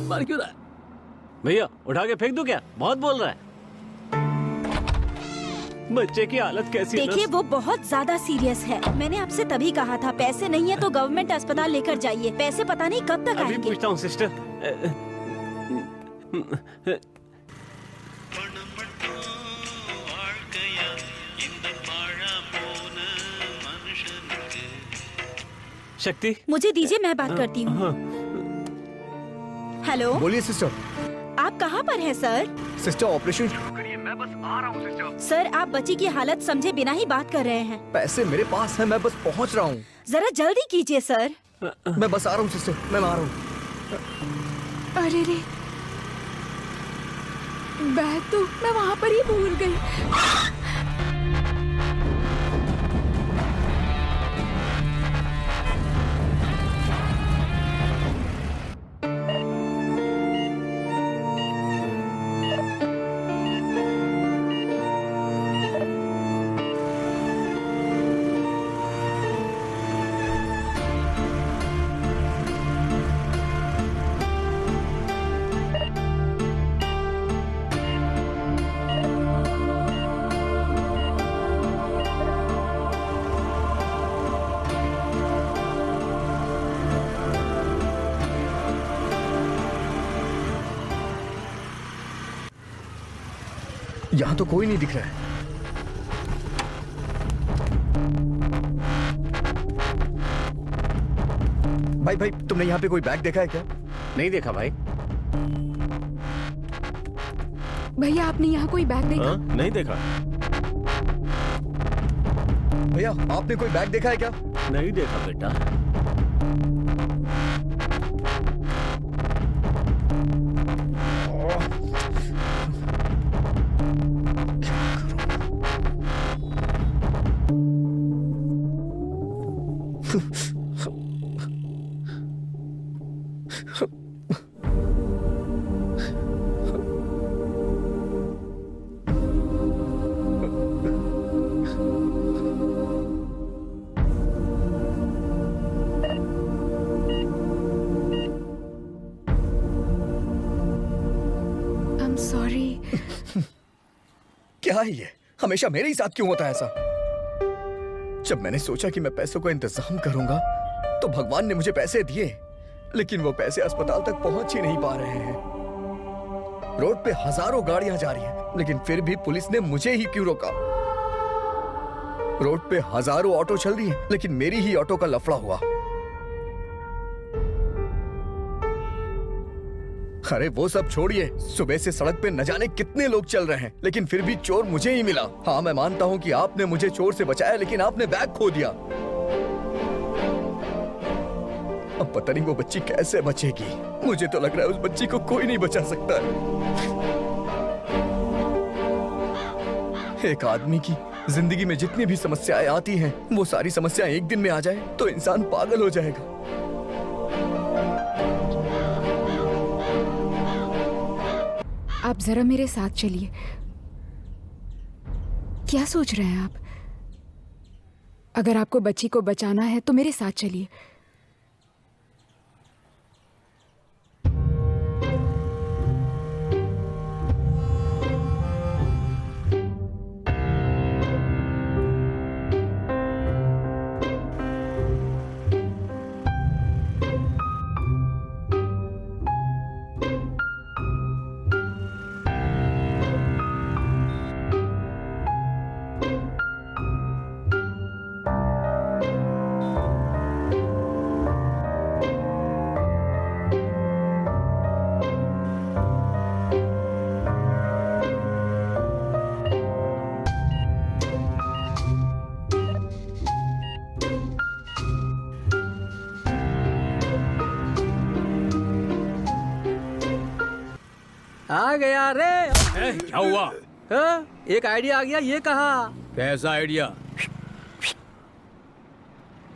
मर क्यों रहा है? भैया उठा के फेंक दूं क्या? बहुत बोल रहा है। बच्चे की हालत कैसी है? देखिए वो बहुत ज्यादा सीरियस है। मैंने आपसे तभी कहा था पैसे नहीं है तो गवर्नमेंट अस्पताल लेकर जाइए। पैसे पता नहीं कब तक अभी आएंगे। पूछता हूँ सिस्टर। शक्ति, मुझे दीजिए, मैं बात करती हूँ। हेलो, बोलिए सिस्टर। आप कहाँ पर हैं सर? Sister operation. सर आप बच्ची की हालत समझे बिना ही बात कर रहे हैं। पैसे मेरे पास है, मैं बस पहुंच रहा हूँ। जरा जल्दी कीजिए सर। मैं बस आ रहा हूँ सिस्टर, मैं आ रहा हूँ। अरे रे, बैग तो मैं वहाँ पर ही भूल गई। यहाँ तो कोई नहीं दिख रहा है। भाई भाई, तुमने यहाँ पे कोई बैग देखा है क्या? नहीं देखा भाई। भैया आपने यहाँ कोई बैग देखा? नहीं देखा। भैया आपने कोई बैग देखा है क्या? नहीं देखा बेटा। सॉरी। क्या है ये? हमेशा मेरे ही साथ क्यों होता है ऐसा? जब मैंने सोचा कि मैं पैसों का इंतजाम करूंगा तो भगवान ने मुझे पैसे दिए, लेकिन वो पैसे अस्पताल तक पहुंच ही नहीं पा रहे हैं। रोड पे हजारों गाड़ियां जा रही हैं, लेकिन फिर भी पुलिस ने मुझे ही क्यों रोका? रोड पे हजारों ऑटो चल रही हैं, लेकिन मेरी ही ऑटो का लफड़ा हुआ। अरे वो सब छोड़िए, सुबह से सड़क पे न जाने कितने लोग चल रहे हैं, लेकिन फिर भी चोर मुझे ही मिला। हाँ मैं मानता हूँ कि आपने मुझे चोर से बचाया, लेकिन आपने बैग खो दिया। अब पता नहीं वो बच्ची कैसे बचेगी। मुझे तो लग रहा है उस बच्ची को कोई नहीं बचा सकता है। एक आदमी की जिंदगी में जितनी भी समस्याएं आती हैं, वो सारी समस्याएं एक दिन में आ जाए तो इंसान पागल हो जाएगा। आप जरा मेरे साथ चलिए। क्या सोच रहे हैं आप? अगर आपको बच्ची को बचाना है तो मेरे साथ चलिए। आ गया रे। क्या हुआ? हाँ, एक आइडिया आ गया। ये कहा कैसा आइडिया?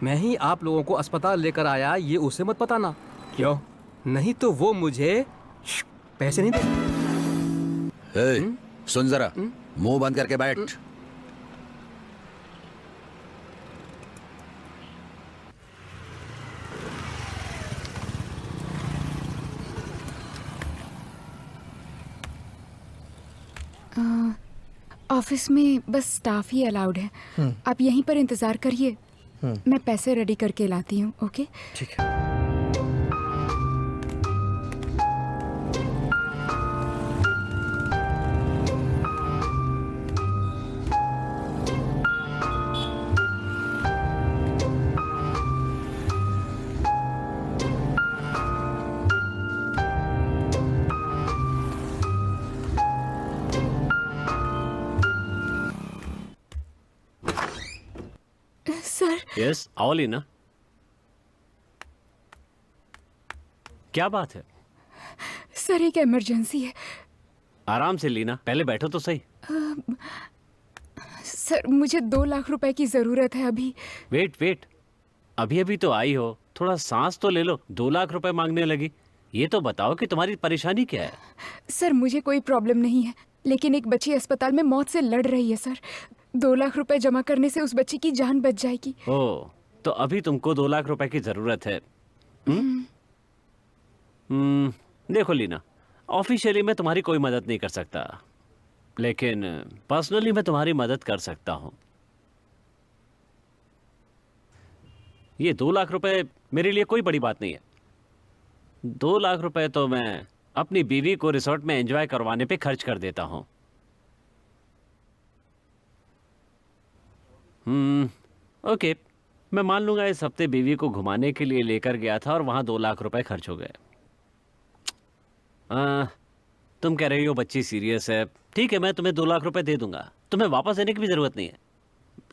मैं ही आप लोगों को अस्पताल लेकर आया, ये उसे मत बताना। क्यों? नहीं तो वो मुझे पैसे नहीं दे। ए, सुन जरा, मुंह बंद करके बैठ। ऑफिस में बस स्टाफ ही अलाउड है। आप यहीं पर इंतजार करिए, मैं पैसे रेडी करके लाती हूँ। ओके? ठीक है। सर, यस, आओ लीना। क्या बात है? सर एक इमरजेंसी है। आराम से लीना, पहले बैठो तो सही। सर मुझे 2 लाख रुपए की जरूरत है अभी। वेट, अभी अभी तो आई हो, थोड़ा सांस तो ले लो। 2 लाख रुपए मांगने लगी। ये तो बताओ कि तुम्हारी परेशानी क्या है? सर मुझे कोई प्रॉब्लम नहीं है, लेकिन एक बच्ची अस्पताल में मौत से लड़ रही है सर। 2 लाख रुपए जमा करने से उस बच्ची की जान बच जाएगी। ओह, तो अभी तुमको 2 लाख रुपए की जरूरत है? देखो लीना, ऑफिशियली मैं तुम्हारी कोई मदद नहीं कर सकता, लेकिन पर्सनली मैं तुम्हारी मदद कर सकता हूँ। ये 2 लाख रुपए मेरे लिए कोई बड़ी बात नहीं है। 2 लाख रुपए तो मैं अपनी बीवी को रिसोर्ट में एंजॉय करवाने पे खर्च कर देता हूँ। ओके, मैं मान लूंगा इस हफ्ते बीवी को घुमाने के लिए लेकर गया था और वहां 2 लाख रुपए खर्च हो गए। तुम कह रही हो बच्ची सीरियस है, ठीक है, मैं तुम्हें 2 लाख रुपए दे दूंगा, तुम्हें वापस देने की भी जरूरत नहीं है।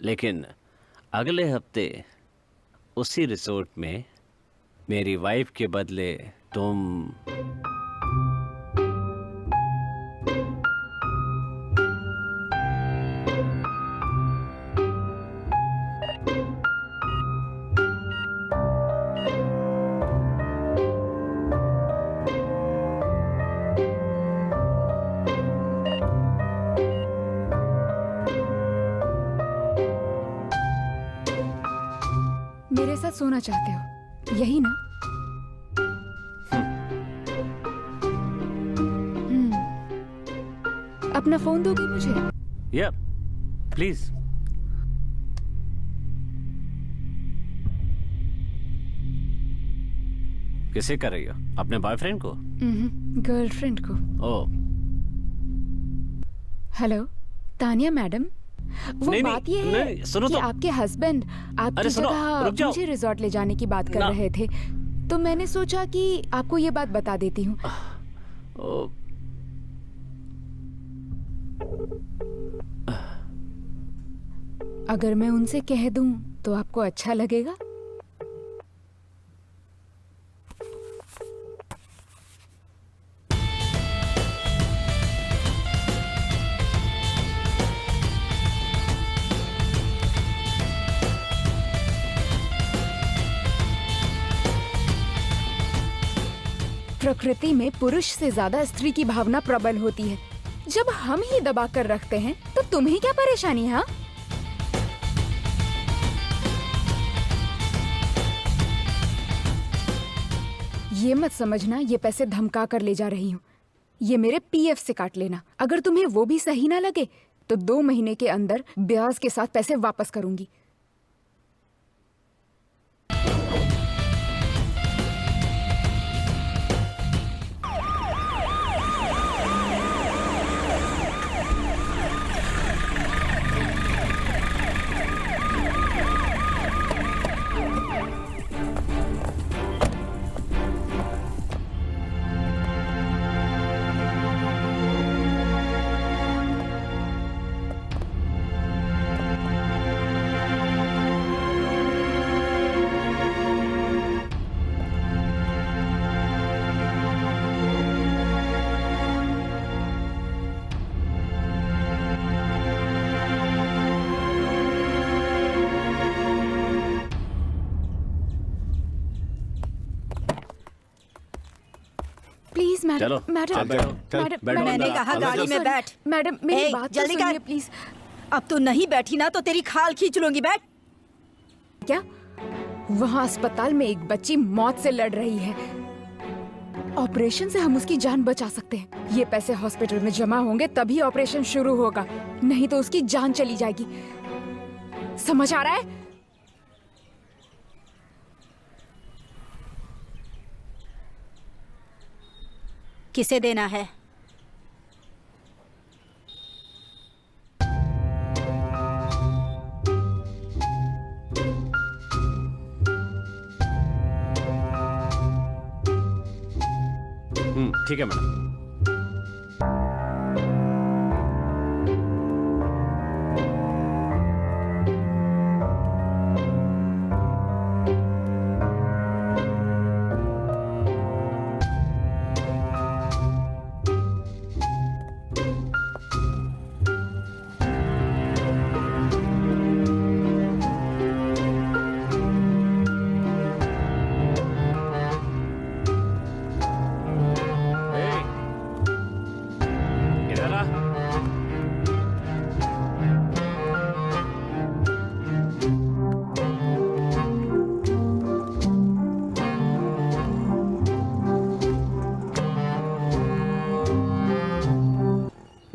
लेकिन अगले हफ्ते उसी रिसोर्ट में मेरी वाइफ के बदले तुम मेरे साथ सोना चाहते हो, यही ना? अपना फोन दोगे मुझे? या प्लीज। किसे कर रही हो? अपने बॉयफ्रेंड को? गर्लफ्रेंड को। ओह, हेलो तानिया मैडम, वो नहीं, बात ये है नहीं, सुनो कि तो। आपके हस्बैंड आपकी अरे सुनो, रुक जगह जाओ। मुझे रिजॉर्ट ले जाने की बात कर ना। रहे थे, तो मैंने सोचा कि आपको ये बात बता देती हूँ। ओह, अगर मैं उनसे कह दूं तो आपको अच्छा लगेगा? प्रकृति में पुरुष से ज्यादा स्त्री की भावना प्रबल होती है। जब हम ही दबा कर रखते हैं तो तुम्हें क्या परेशानी है? हाँ? ये मत समझना ये पैसे धमका कर ले जा रही हूँ। ये मेरे पीएफ से काट लेना। अगर तुम्हें वो भी सही ना लगे तो 2 महीने के अंदर ब्याज के साथ पैसे वापस करूंगी। प्लीज मैडम, चलो, मैडम, चल बैठो, चल, मैडम, बैठो मैंने अंदर। कहा गाड़ी में बैठ। मैडम मेरी ए, बात तो जल्दी सुनिए कर। प्लीज। अब तू नहीं बैठी ना तो तेरी खाल खींच लूंगी। बैठ। क्या? वहाँ अस्पताल में एक बच्ची मौत से लड़ रही है। ऑपरेशन से हम उसकी जान बचा सकते हैं। ये पैसे हॉस्पिटल में जमा होंगे तभी ऑपरेशन शुरू होगा, नहीं तो उसकी जान चली जाएगी। समझ आ रहा है? किसे देना है? ठीक है मैडम। इधर आ।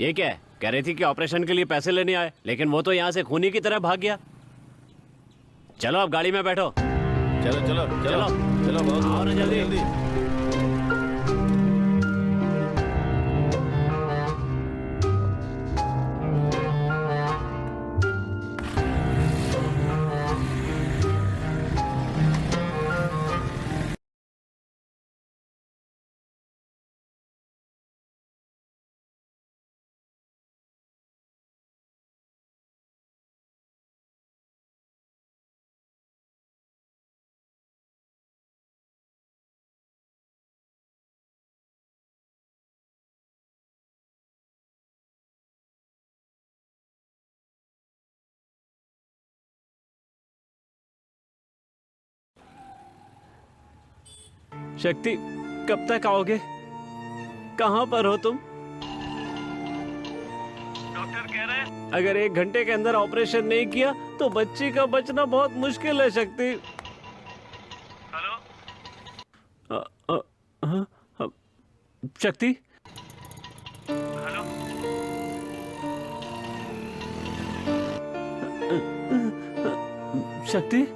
ये क्या है? कह रही थी कि ऑपरेशन के लिए पैसे लेने आए, लेकिन वो तो यहाँ से खूनी की तरह भाग गया। चलो अब गाड़ी में बैठो। चलो चलो चलो चलो। चलो बहुत आओ ना जल्दी। शक्ति, कब तक आओगे? कहाँ पर हो तुम? डॉक्टर कह रहे हैं अगर 1 घंटे के अंदर ऑपरेशन नहीं किया तो बच्ची का बचना बहुत मुश्किल है। शक्ति, हेलो। शक्ति, हेलो। शक्ति,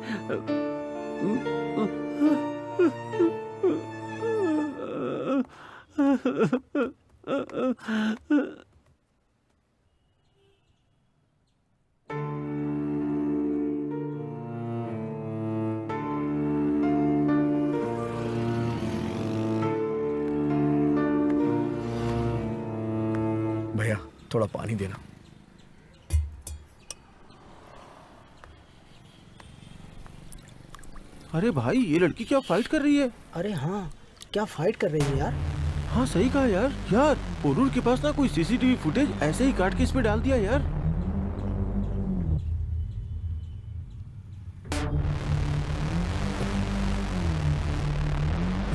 भैया थोड़ा पानी देना। अरे भाई, ये लड़की क्या फाइट कर रही है? अरे हाँ, क्या फाइट कर रही है यार। हाँ सही कहा यार। यार पोरूर के पास ना कोई सीसीटीवी फुटेज ऐसे ही काट के इसमें डाल दिया यार।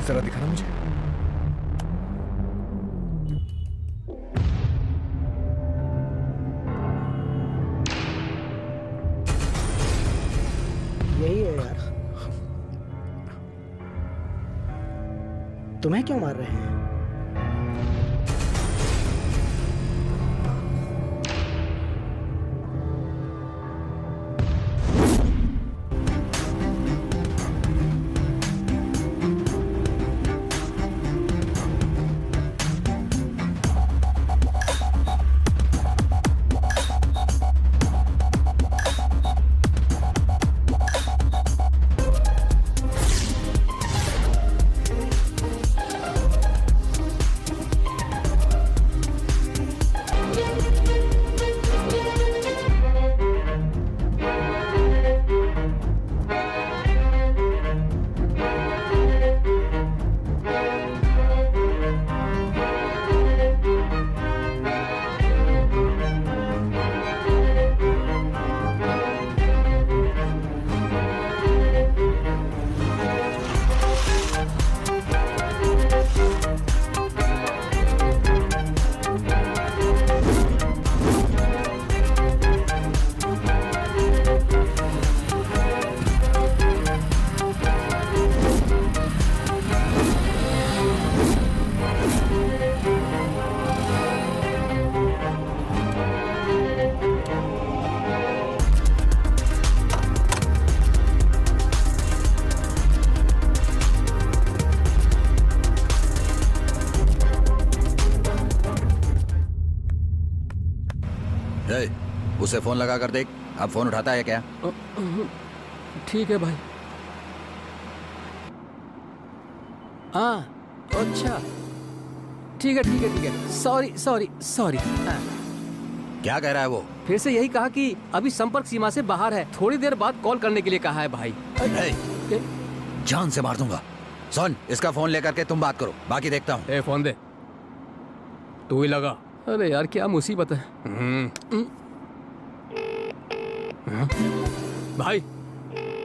जरा दिखाना मुझे। तुम्हें क्यों मार रहे हैं? ए, उसे फोन लगा कर देख, अब फोन उठाता है क्या? ठीक है भाई। हाँ अच्छा, ठीक है ठीक है ठीक है, सॉरी सॉरी सॉरी। क्या कह रहा है वो? फिर से यही कहा कि अभी संपर्क सीमा से बाहर है, थोड़ी देर बाद कॉल करने के लिए कहा है भाई। ए, जान से मार दूंगा। सुन, इसका फोन लेकर के तुम बात करो, बाकी देखता हूँ। ए फोन दे, तू ही लगा। अरे यार क्या मुसीबत है। भाई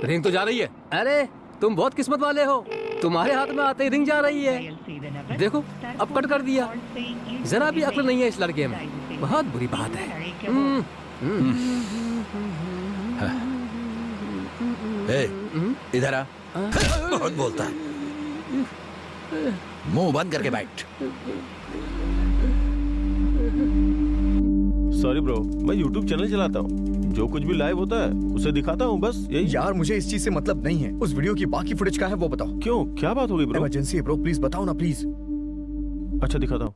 रिंग तो जा रही है। अरे तुम बहुत किस्मत वाले हो, तुम्हारे हाथ में आते ही रिंग जा रही है। देखो अब कट कर दिया, जरा भी अक्ल नहीं है इस लड़के में, बहुत बुरी बात है। ए, इधर आ। बहुत बोलता है, मुंह बंद करके बैठ। सॉरी ब्रो, मैं यूट्यूब चैनल चलाता हूँ, जो कुछ भी लाइव होता है उसे दिखाता हूँ, बस यही। यार मुझे इस चीज से मतलब नहीं है, उस वीडियो की बाकी फुटेज का है वो बताओ। क्यों, क्या बात हो गई ब्रो? इमरजेंसी है ब्रो, प्लीज बताओ ना प्लीज। अच्छा दिखाता हूँ।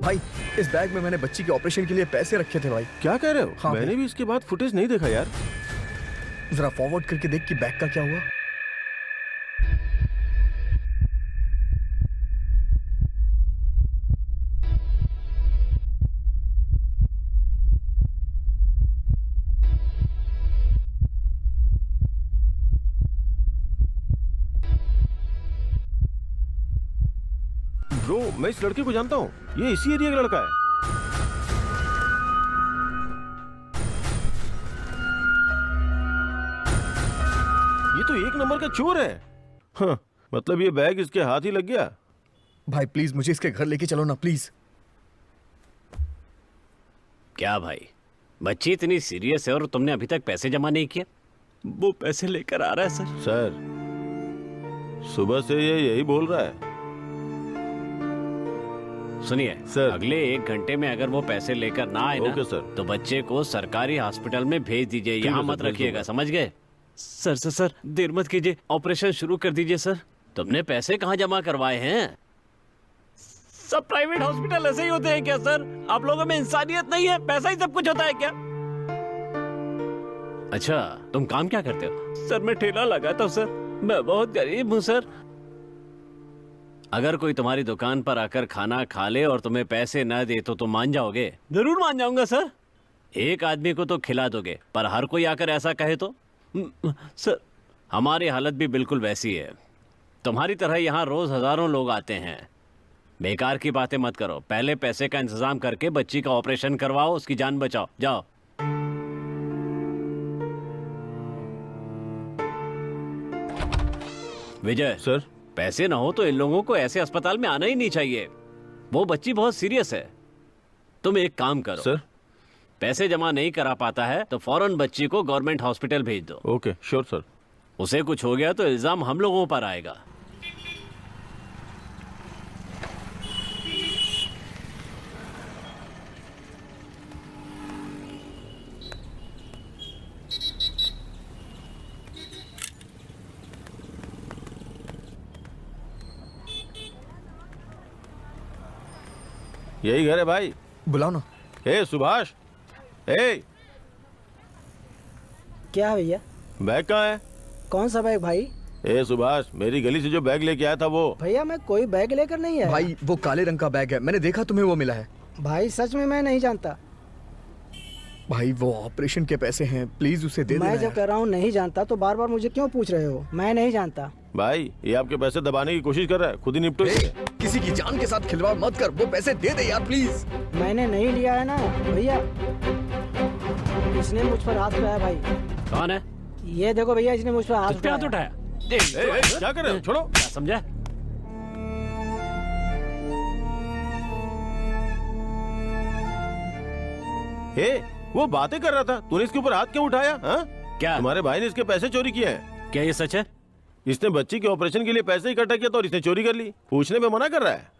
भाई इस बैग में मैंने बच्ची के ऑपरेशन के लिए पैसे रखे थे भाई। क्या कह रहे हो? हाँ, मैंने भी इसके बाद फुटेज नहीं देखा यार। जरा फॉरवर्ड करके देख कि बैग का क्या हुआ। ब्रो मैं इस लड़के को जानता हूँ, ये इसी एरिया का लड़का है। ये तो एक नंबर का चोर है। हाँ, मतलब ये बैग इसके हाथ ही लग गया। भाई प्लीज मुझे इसके घर लेके चलो ना प्लीज। क्या भाई, बच्ची इतनी सीरियस है और तुमने अभी तक पैसे जमा नहीं किए? वो पैसे लेकर आ रहा है सर। सर सुबह से ये यही बोल रहा है। सुनिए सर, अगले 1 घंटे में अगर वो पैसे लेकर ना आए ना, ओके सर, तो बच्चे को सरकारी हॉस्पिटल में भेज दीजिए, ठीक है यहाँ सर, मत भेज रखिएगा, दूंगा। समझ गए? सर देर मत कीजिए, ऑपरेशन शुरू कर दीजिए सर। तुमने पैसे कहाँ जमा करवाए हैं? सब प्राइवेट हॉस्पिटल ऐसे ही होते हैं क्या सर? आप लोगों में इंसानियत नहीं है, पैसा ही सब कुछ होता है क्या? अच्छा तुम काम क्या करते हो? सर मैं ठेला लगाता हूँ सर, मैं बहुत गरीब हूँ सर। अगर कोई तुम्हारी दुकान पर आकर खाना खा ले और तुम्हें पैसे न दे तो तुम मान जाओगे? जरूर मान जाऊंगा सर। एक आदमी को तो खिला दोगे, पर हर कोई आकर ऐसा कहे तो? सर हमारी हालत भी बिल्कुल वैसी है, तुम्हारी तरह यहाँ रोज हजारों लोग आते हैं। बेकार की बातें मत करो, पहले पैसे का इंतजाम करके बच्ची का ऑपरेशन करवाओ, उसकी जान बचाओ, जाओ। विजय सर, पैसे ना हो तो इन लोगों को ऐसे अस्पताल में आना ही नहीं चाहिए। वो बच्ची बहुत सीरियस है। तुम एक काम करो सर। पैसे जमा नहीं करा पाता है तो फौरन बच्ची को गवर्नमेंट हॉस्पिटल भेज दो। Okay sure sir. उसे कुछ हो गया तो इल्जाम हम लोगों पर आएगा। यही घर है भाई। बुलाओ ना। हे सुभाष, हे क्या है भैया? बैग कहाँ है? कौन सा बैग भाई? हे सुभाष, मेरी गली से जो बैग लेके आया था वो। भैया मैं कोई बैग लेकर नहीं आया। भाई वो काले रंग का बैग है, मैंने देखा तुम्हें वो मिला है। भाई सच में मैं नहीं जानता। भाई वो ऑपरेशन के पैसे हैं, प्लीज उसे दे देना मैं जब यार। कह रहा हूँ नहीं जानता तो बार बार मुझे क्यों पूछ रहे हो? मैं नहीं जानता। भाई ये आपके पैसे दबाने की कोशिश कर रहा है, खुद ही निपटो ए, इससे। किसी की जान के साथ खिलवाड़ मत कर, वो पैसे दे दे यार प्लीज। मैंने नहीं लिया है ना भैया। इसने मुझ पर हाथ उठाया भाई। कौन है? ये देखो भैया, इसने मुझ पर हाथ तुझ पे हाथ उठाया। उठाया? देख, क्या कर रहे हो? छोड़ो। क्या समझा? हे, वो बातें कर रहा था, तूने इसके ऊपर हाथ क्यों उठाया? हाँ? क्या तुम्हारे भाई ने इसके पैसे चोरी किए हैं। क्या ये सच है? इसने बच्ची के ऑपरेशन के लिए पैसे इकट्ठा किया था और इसने चोरी कर ली। पूछने में मना कर रहा है।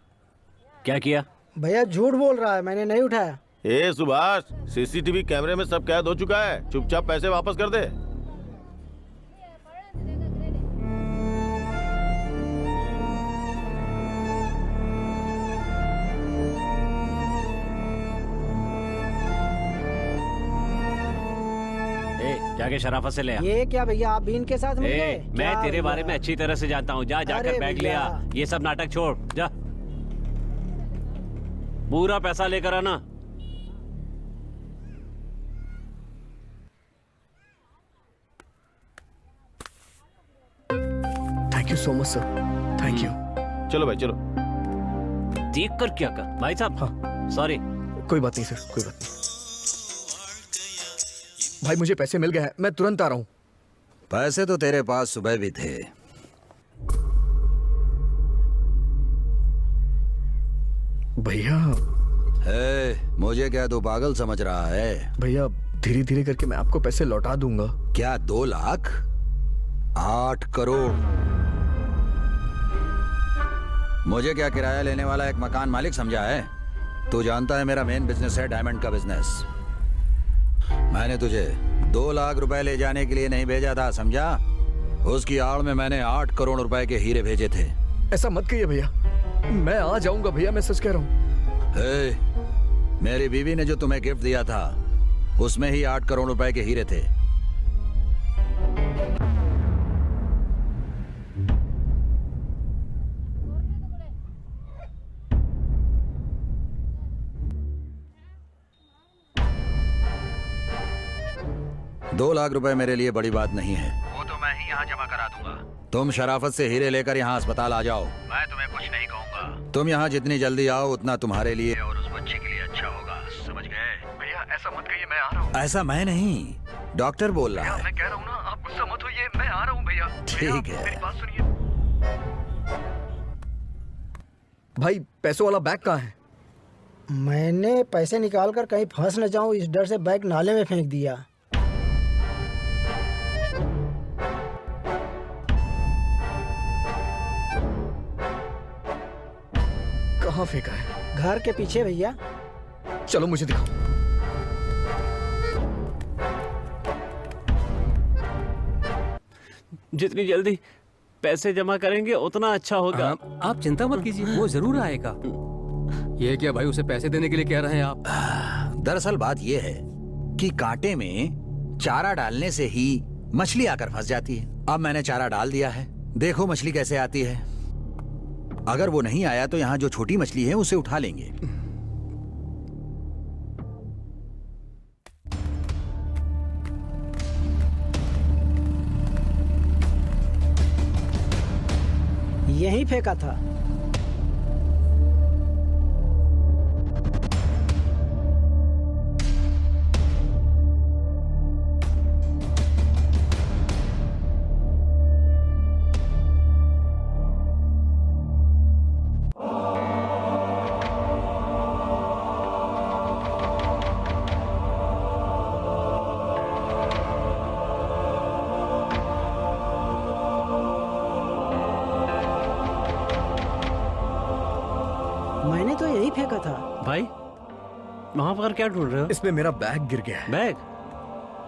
क्या किया? भैया झूठ बोल रहा है, मैंने नहीं उठाया। ए सुभाष, सीसीटीवी कैमरे में सब कैद हो चुका है, चुपचाप पैसे वापस कर दे। जाके शराफत से ले आ। ये क्या भैया, आप भी इनके साथ मिले? मैं क्या तेरे भैया? बारे में अच्छी तरह से जानता हूँ। जा जाकर अरे बैग ले भैया। आ। ये सब नाटक छोड़, जा पूरा पैसा लेकर आना। Thank you so much sir, thank you. चलो भाई चलो। देख कर क्या कर भाई साहब। हाँ। सॉरी। कोई बात नहीं सर, कोई बात नहीं। भाई मुझे पैसे मिल गए हैं, मैं तुरंत आ रहा हूँ। पैसे तो तेरे पास सुबह भी थे। भैया। मुझे क्या तू पागल समझ रहा है? भैया धीरे धीरे करके मैं आपको पैसे लौटा दूंगा। क्या 2 लाख? 8 करोड़? मुझे क्या किराया लेने वाला एक मकान मालिक समझा है? तू जानता है मेरा मेन बिजनेस है डायमंड का बिजनेस। मैंने तुझे 2 लाख रुपए ले जाने के लिए नहीं भेजा था, समझा? उसकी आड़ में मैंने 8 करोड़ रुपए के हीरे भेजे थे। ऐसा मत कहिए भैया, मैं आ जाऊंगा भैया, मैं सच कह रहा हूँ। मेरी बीवी ने जो तुम्हें गिफ्ट दिया था उसमें ही 8 करोड़ रुपए के हीरे थे। दो लाख रुपए मेरे लिए बड़ी बात नहीं है, वो तो मैं ही यहाँ जमा करा दूंगा। तुम शराफत से हीरे लेकर यहाँ अस्पताल आ जाओ, मैं तुम्हें कुछ नहीं कहूँगा। तुम यहाँ जितनी जल्दी आओ उतना तुम्हारे लिए और उस बच्चे के लिए अच्छा होगा, समझ गए? भैया ऐसा मत कहिए, मैं आ रहा हूँ। ऐसा मैं नहीं, डॉक्टर बोल रहा है। मैं कह रहा हूँ ना, आप गुस्सा मत होइए, मैं आ रहा हूँ भैया। ठीक है, मेरी बात सुनिए। भाई पैसों वाला बैग कहाँ है? मैंने पैसे निकाल कर कहीं फंस न जाऊं इस डर से बैग नाले में फेंक दिया। कहाँ फेंका है? घर के पीछे भैया। चलो मुझे दिखाओ। जितनी जल्दी पैसे जमा करेंगे उतना अच्छा होगा। आप चिंता मत कीजिए, वो जरूर आएगा। ये क्या भाई, उसे पैसे देने के लिए कह रहे हैं आप? दरअसल बात यह है कि कांटे में चारा डालने से ही मछली आकर फंस जाती है। अब मैंने चारा डाल दिया है, देखो मछली कैसे आती है। अगर वो नहीं आया तो यहाँ जो छोटी मछली है उसे उठा लेंगे। यहीं फेंका था। का था। भाई वहां पर क्या ढूंढ रहे हो? इसमें मेरा बैग गिर गया है। बैग?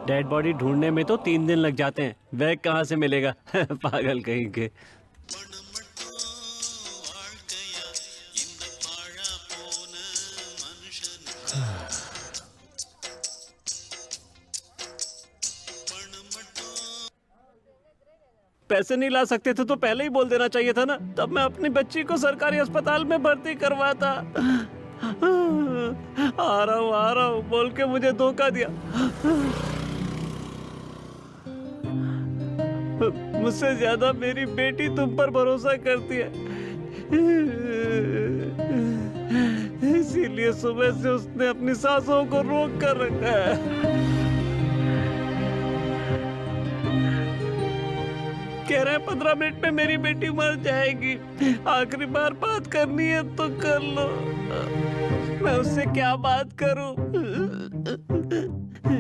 डेड बॉडी ढूंढने में तो 3 दिन लग जाते हैं, बैग कहाँ से मिलेगा? पागल कहीं के। पैसे नहीं ला सकते थे तो पहले ही बोल देना चाहिए था ना, तब मैं अपनी बच्ची को सरकारी अस्पताल में भर्ती करवाता। आ रहा हूँ बोल के मुझे धोखा दिया। मुझसे ज्यादा मेरी बेटी तुम पर भरोसा करती है, इसीलिए सुबह से उसने अपनी सांसों को रोक कर रखा है। कह रहे हैं 15 मिनट में मेरी बेटी मर जाएगी, आखिरी बार बात करनी है तो कर लो। मैं उससे क्या बात करूं?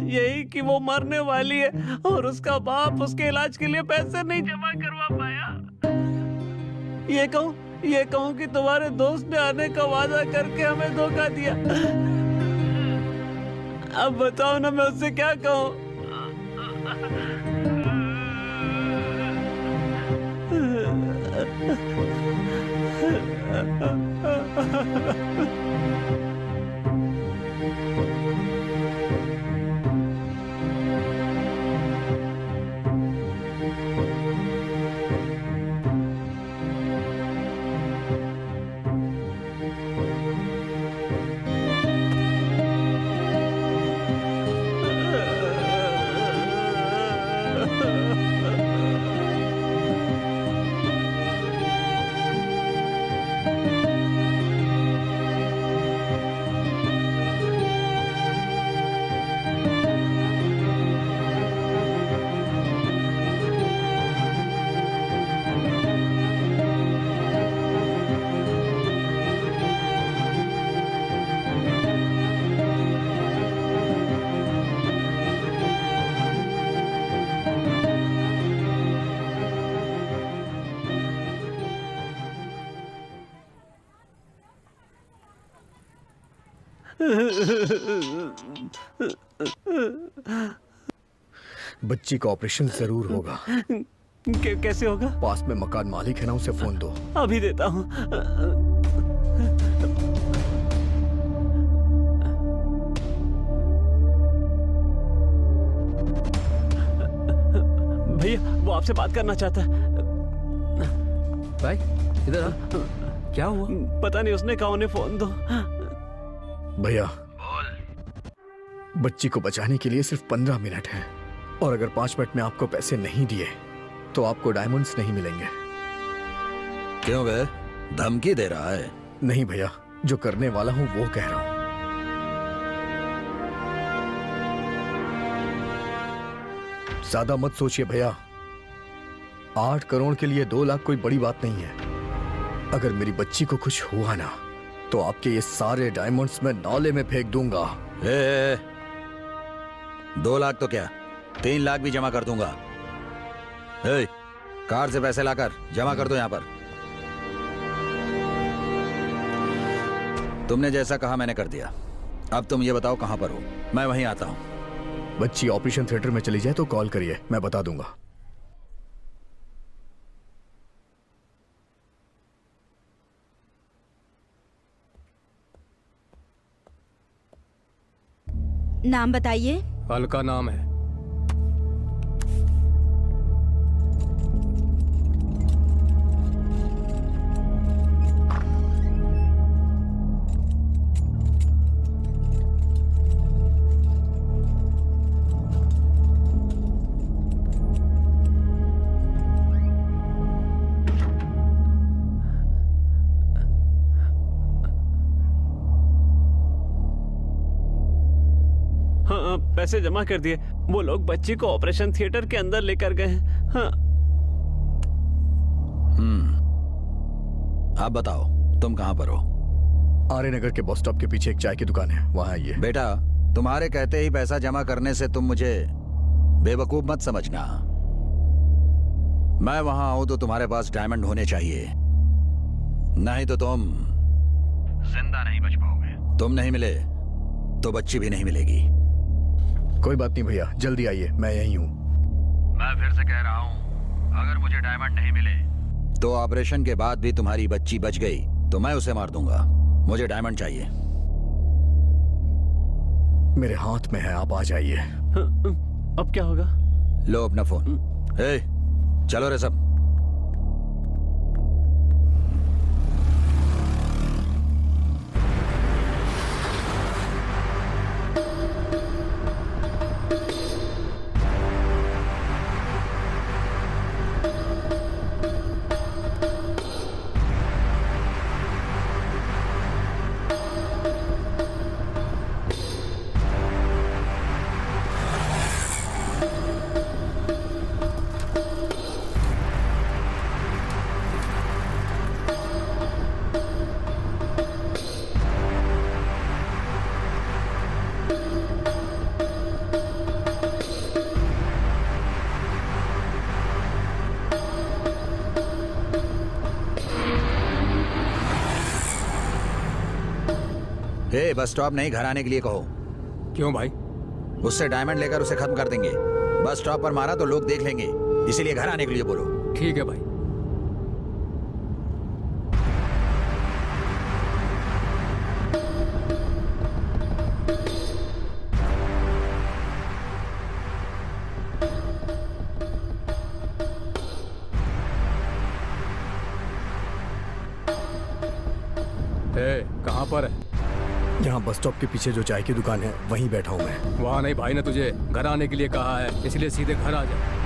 यही कि वो मरने वाली है और उसका बाप उसके इलाज के लिए पैसे नहीं जमा करवा पाया। ये कहूं कि तुम्हारे दोस्त ने आने का वादा करके हमें धोखा दिया। अब बताओ ना, मैं उससे क्या कहूं? बच्ची का ऑपरेशन जरूर होगा। कैसे होगा? पास में मकान मालिक है ना, उसे फोन दो। अभी देता हूँ। भैया वो आपसे बात करना चाहता है। भाई इधर आ। क्या हुआ? पता नहीं, उसने कहा उन्हें फोन दो। भैया बच्ची को बचाने के लिए सिर्फ 15 मिनट है, और अगर 5 मिनट में आपको पैसे नहीं दिए तो आपको डायमंड्स नहीं मिलेंगे। क्यों बे, धमकी दे रहा है? नहीं भैया, जो करने वाला हूं वो कह रहा हूं। ज्यादा मत सोचिए भैया, 8 करोड़ के लिए 2 लाख कोई बड़ी बात नहीं है। अगर मेरी बच्ची को कुछ हुआ ना तो आपके ये सारे डायमंड्स मैं नाले में फेंक दूंगा। 2 लाख तो क्या, 3 लाख भी जमा कर दूंगा। कार से पैसे लाकर जमा कर दो यहाँ पर। तुमने जैसा कहा मैंने कर दिया। अब तुम ये बताओ कहां पर हो, मैं वहीं आता हूं। बच्ची ऑपरेशन थिएटर में चली जाए तो कॉल करिए, मैं बता दूंगा। नाम बताइए। अलका नाम है। पैसे जमा कर दिए। वो लोग बच्ची को ऑपरेशन थिएटर के अंदर लेकर गए हैं। हाँ। आप बताओ तुम कहां पर हो? आर्य नगर के बस स्टॉप के पीछे एक चाय की दुकान है, वहां आइए। बेटा, तुम्हारे कहते ही पैसा जमा करने से तुम मुझे बेवकूफ मत समझना। मैं वहां आऊं तो तुम्हारे पास डायमंड होने चाहिए, नहीं तो तुम जिंदा नहीं बच पाओगे। तुम नहीं मिले तो बच्ची भी नहीं मिलेगी। कोई बात नहीं भैया, जल्दी आइए, मैं यहीं हूँ। मैं फिर से कह रहा हूँ, अगर मुझे डायमंड नहीं मिले तो ऑपरेशन के बाद भी तुम्हारी बच्ची बच गई तो मैं उसे मार दूंगा। मुझे डायमंड चाहिए। मेरे हाथ में है, आप आ जाइए। अब क्या होगा? लो अपना फोन। ए, चलो रे सब। बस स्टॉप नहीं, घर आने के लिए कहो। क्यों भाई? उससे डायमंड लेकर उसे खत्म कर देंगे। बस स्टॉप पर मारा तो लोग देख लेंगे, इसीलिए घर आने के लिए बोलो। ठीक है भाई। कहाँ पर है? यहाँ बस स्टॉप के पीछे जो चाय की दुकान है वहीं बैठा हूँ मैं। वहाँ नहीं, भाई ने तुझे घर आने के लिए कहा है, इसलिए सीधे घर आ जा।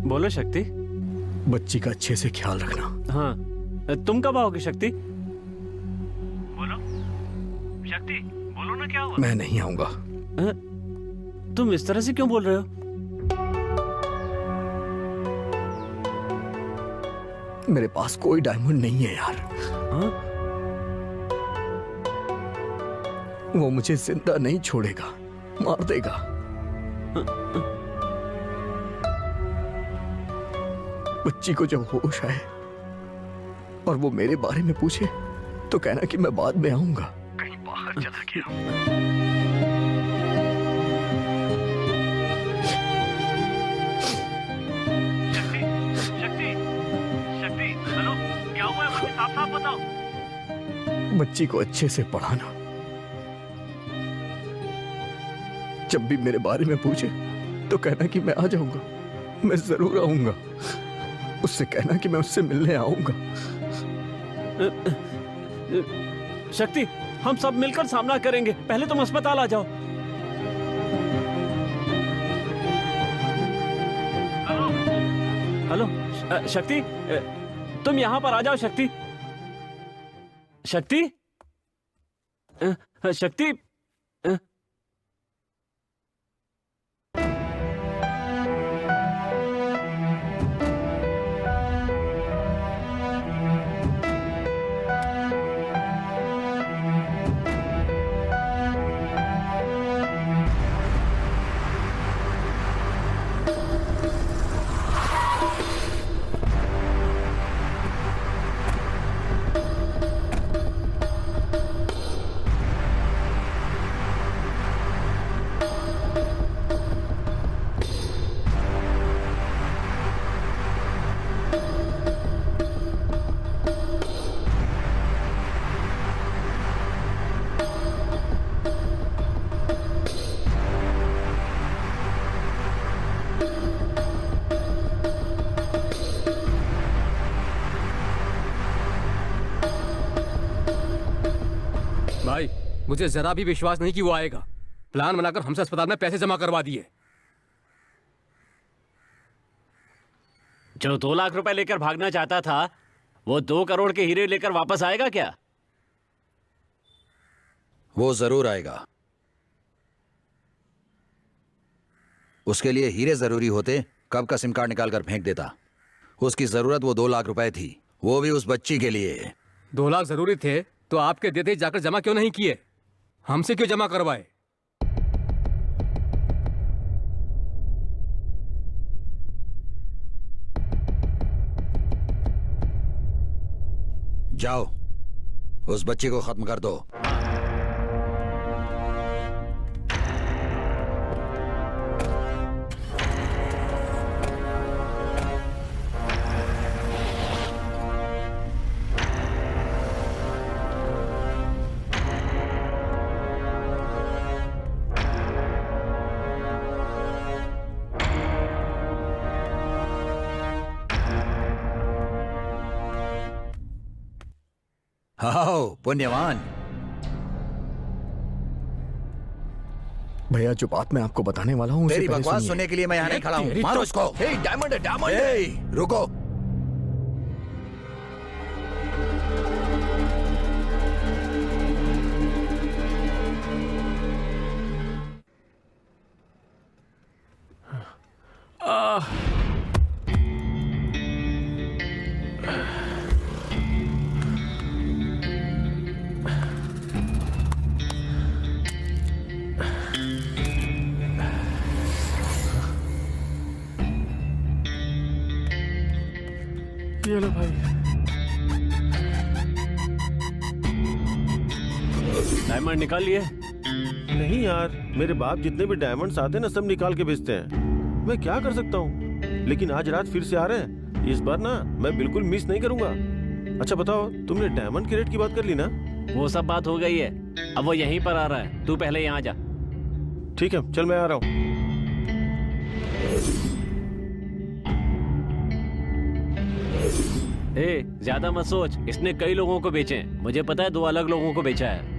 बोलो शक्ति। बच्ची का अच्छे से ख्याल रखना। हाँ, तुम कब आओगे शक्ति? बोलो शक्ति, बोलो ना क्या हुआ? मैं नहीं आऊंगा। तुम इस तरह से क्यों बोल रहे हो? मेरे पास कोई डायमंड नहीं है यार। हाँ? वो मुझे जिंदा नहीं छोड़ेगा, मार देगा। बच्ची को जब होश आए और वो मेरे बारे में पूछे तो कहना कि मैं बाद में आऊंगा, कहीं बाहर चला गया। शक्ति, शक्ति, शक्ति, हेलो, क्या हुआ है? मुझे साफ साफ बताओ। बच्ची को अच्छे से पढ़ाना। जब भी मेरे बारे में पूछे तो कहना कि मैं आ जाऊंगा, मैं जरूर आऊंगा। उससे कहना कि मैं उससे मिलने आऊंगा। शक्ति, हम सब मिलकर सामना करेंगे, पहले तुम अस्पताल आ जाओ। हेलो, शक्ति, तुम यहाँ पर आ जाओ। शक्ति, शक्ति, शक्ति, भाई, मुझे जरा भी विश्वास नहीं कि वो आएगा। प्लान बनाकर हमसे अस्पताल में पैसे जमा करवा दिए। जो 2 लाख रुपए लेकर भागना चाहता था, वो 2 करोड़ के हीरे लेकर वापस आएगा क्या? वो जरूर आएगा, उसके लिए हीरे जरूरी होते कब का सिम कार्ड निकाल कर फेंक देता। उसकी जरूरत वो 2 लाख रुपए थी, वो भी उस बच्ची के लिए। 2 लाख जरूरी थे तो आपके देते जाकर जमा क्यों नहीं किए? हमसे क्यों जमा करवाए? जाओ, उस बच्ची को खत्म कर दो। आओ पुण्यवान। भैया, जो बात मैं आपको बताने वाला हूँ तेरी बकवास सुनने के लिए मैं यहाँ नहीं खड़ा हूँ। मारो उसको। डायमंड है, डायमंड है। ए, रुको। ये लो भाई। डायमंड निकाल लिए? नहीं यार, मेरे बाप जितने भी डायमंड्स आते हैं ना सब निकाल के बेचते हैं। मैं क्या कर सकता हूँ, लेकिन आज रात फिर से आ रहे हैं। इस बार ना मैं बिल्कुल मिस नहीं करूंगा। अच्छा बताओ, तुमने डायमंड के रेट की बात कर ली ना? वो सब बात हो गई है, अब वो यहीं पर आ रहा है। तू पहले यहाँ जा। ठीक है, चल मैं आ रहा हूँ। ए, ज्यादा मत सोच, इसने कई लोगों को बेचे हैं। मुझे पता है 2 अलग लोगों को बेचा है।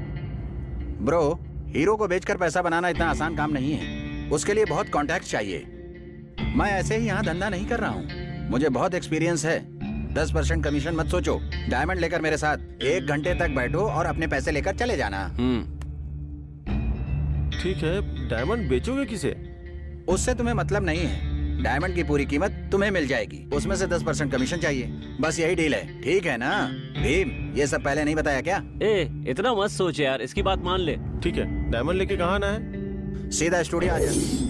ब्रो, हीरो को बेचकर पैसा बनाना इतना आसान काम नहीं है। उसके लिए बहुत कॉन्टैक्ट चाहिए। मैं ऐसे ही यहाँ धंधा नहीं कर रहा हूँ, मुझे बहुत एक्सपीरियंस है। 10% कमीशन मत सोचो। डायमंड लेकर मेरे साथ 1 घंटे तक बैठो और अपने पैसे लेकर चले जाना। ठीक है, डायमंड बेचोगे किसे? उससे तुम्हें मतलब नहीं है। डायमंड की पूरी कीमत तुम्हें मिल जाएगी, उसमें से 10% कमीशन चाहिए। बस यही डील है, ठीक है ना? भीम, ये सब पहले नहीं बताया क्या? ए, इतना मत सोच यार, इसकी बात मान ले। ठीक है, डायमंड लेके कहाँ आना है? सीधा स्टूडियो आ जा।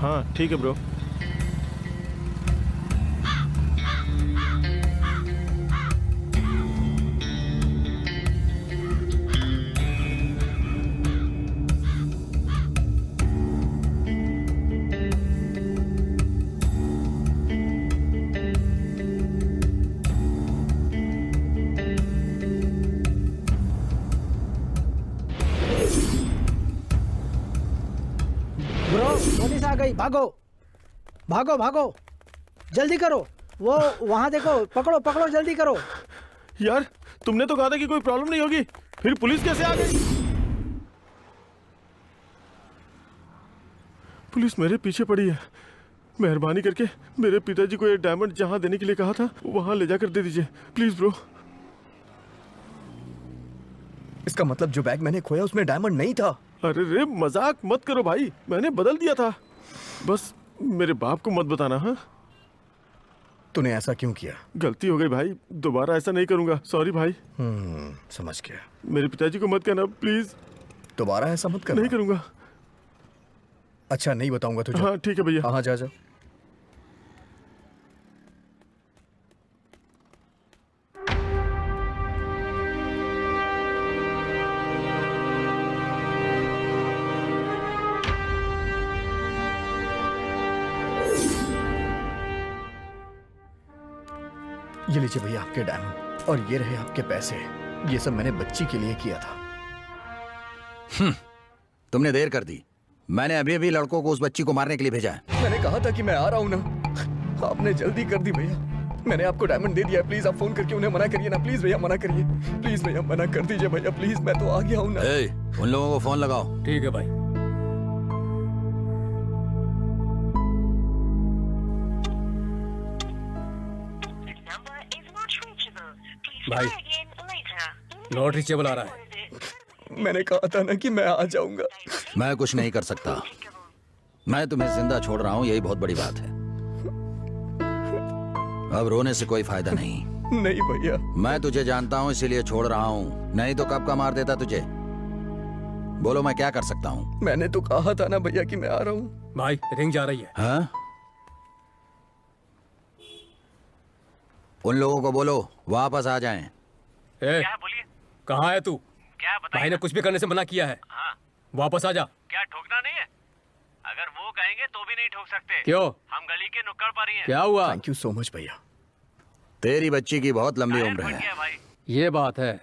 हाँ ठीक है ब्रो। पुलिस आ गई, भागो भागो भागो, जल्दी करो। वो वहाँ देखो, पकड़ो पकड़ो, जल्दी करो। यार तुमने तो कहा था कि कोई प्रॉब्लम नहीं होगी, फिर पुलिस कैसे आ गई? पुलिस मेरे पीछे पड़ी है। मेहरबानी करके मेरे पिताजी को ये डायमंड जहाँ देने के लिए कहा था वहाँ ले जाकर दे दीजिए प्लीज ब्रो। इसका मतलब जो बैग मैंने खोया उसमें डायमंड नहीं था? अरे रे मजाक मत करो भाई, मैंने बदल दिया था। बस मेरे बाप को मत बताना। हाँ, तूने ऐसा क्यों किया? गलती हो गई भाई, दोबारा ऐसा नहीं करूंगा। सॉरी भाई। समझ गया। मेरे पिताजी को मत कहना प्लीज। दोबारा ऐसा मत करना। नहीं करूंगा। अच्छा, नहीं बताऊंगा तुझे। हाँ ठीक है भैया। हाँ जा जा। ये लीजिए भैया आपके डायमंड, और ये रहे आपके पैसे। ये सब मैंने बच्ची के लिए किया था। तुमने देर कर दी। मैंने अभी अभी लड़कों को उस बच्ची को मारने के लिए भेजा है। मैंने कहा था कि मैं आ रहा हूं ना, आपने जल्दी कर दी भैया। मैंने आपको डायमंड दे दिया है, प्लीज आप फोन करके उन्हें मना करिए ना। प्लीज भैया मना करिए, प्लीज भैया मना कर दीजिए भैया, प्लीज। मैं तो आ गया हूं ना। उन लोगों को फोन लगाओ। ठीक है भाई। भाई नॉट रीचेबल आ रहा है। मैंने कहा था ना कि मैं आ जाऊंगा। मैं कुछ नहीं कर सकता। मैं तुम्हें जिंदा छोड़ रहा हूँ, यही बहुत बड़ी बात है। अब रोने से कोई फायदा नहीं। नहीं भैया। मैं तुझे जानता हूँ इसीलिए छोड़ रहा हूँ, नहीं तो कब का मार देता तुझे। बोलो मैं क्या कर सकता हूँ? मैंने तो कहा था ना भैया कि मैं आ रहा हूँ। भाई रिंग जा रही है। हाँ? उन लोगों को बोलो वापस आ जाएं। क्या बोलिए? कहाँ है तू? क्या बताइए? भाई ने कुछ भी करने से मना किया है। हाँ। वापस आ जा। क्या ठोकना नहीं है? अगर वो कहेंगे तो भी नहीं ठोक सकते। क्यों? हम गली के नुक्कड़ पर ही हैं। क्या हुआ? थैंक यू सो मच भैया। तेरी बच्ची की बहुत लंबी उम्र फट है। गया भाई। ये बात है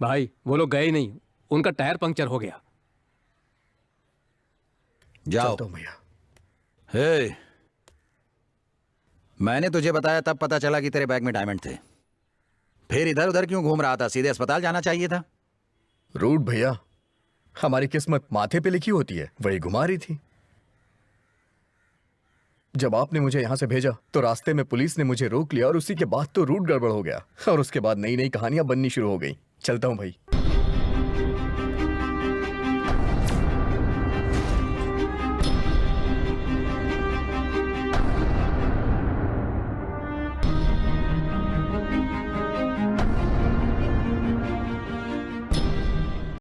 भाई, वो लोग गए नहीं, उनका टायर पंक्चर हो गया। जाओ। चलता हूं भैया। हे, मैंने तुझे बताया तब पता चला कि तेरे बैग में डायमंड थे। फिर इधर उधर क्यों घूम रहा था? सीधे अस्पताल जाना चाहिए था। रूट भैया, हमारी किस्मत माथे पे लिखी होती है, वही घुमा रही थी। जब आपने मुझे यहां से भेजा तो रास्ते में पुलिस ने मुझे रोक लिया, और उसी के बाद तो रूट गड़बड़ हो गया, और उसके बाद नई नई कहानियां बननी शुरू हो गई। चलता हूं भाई।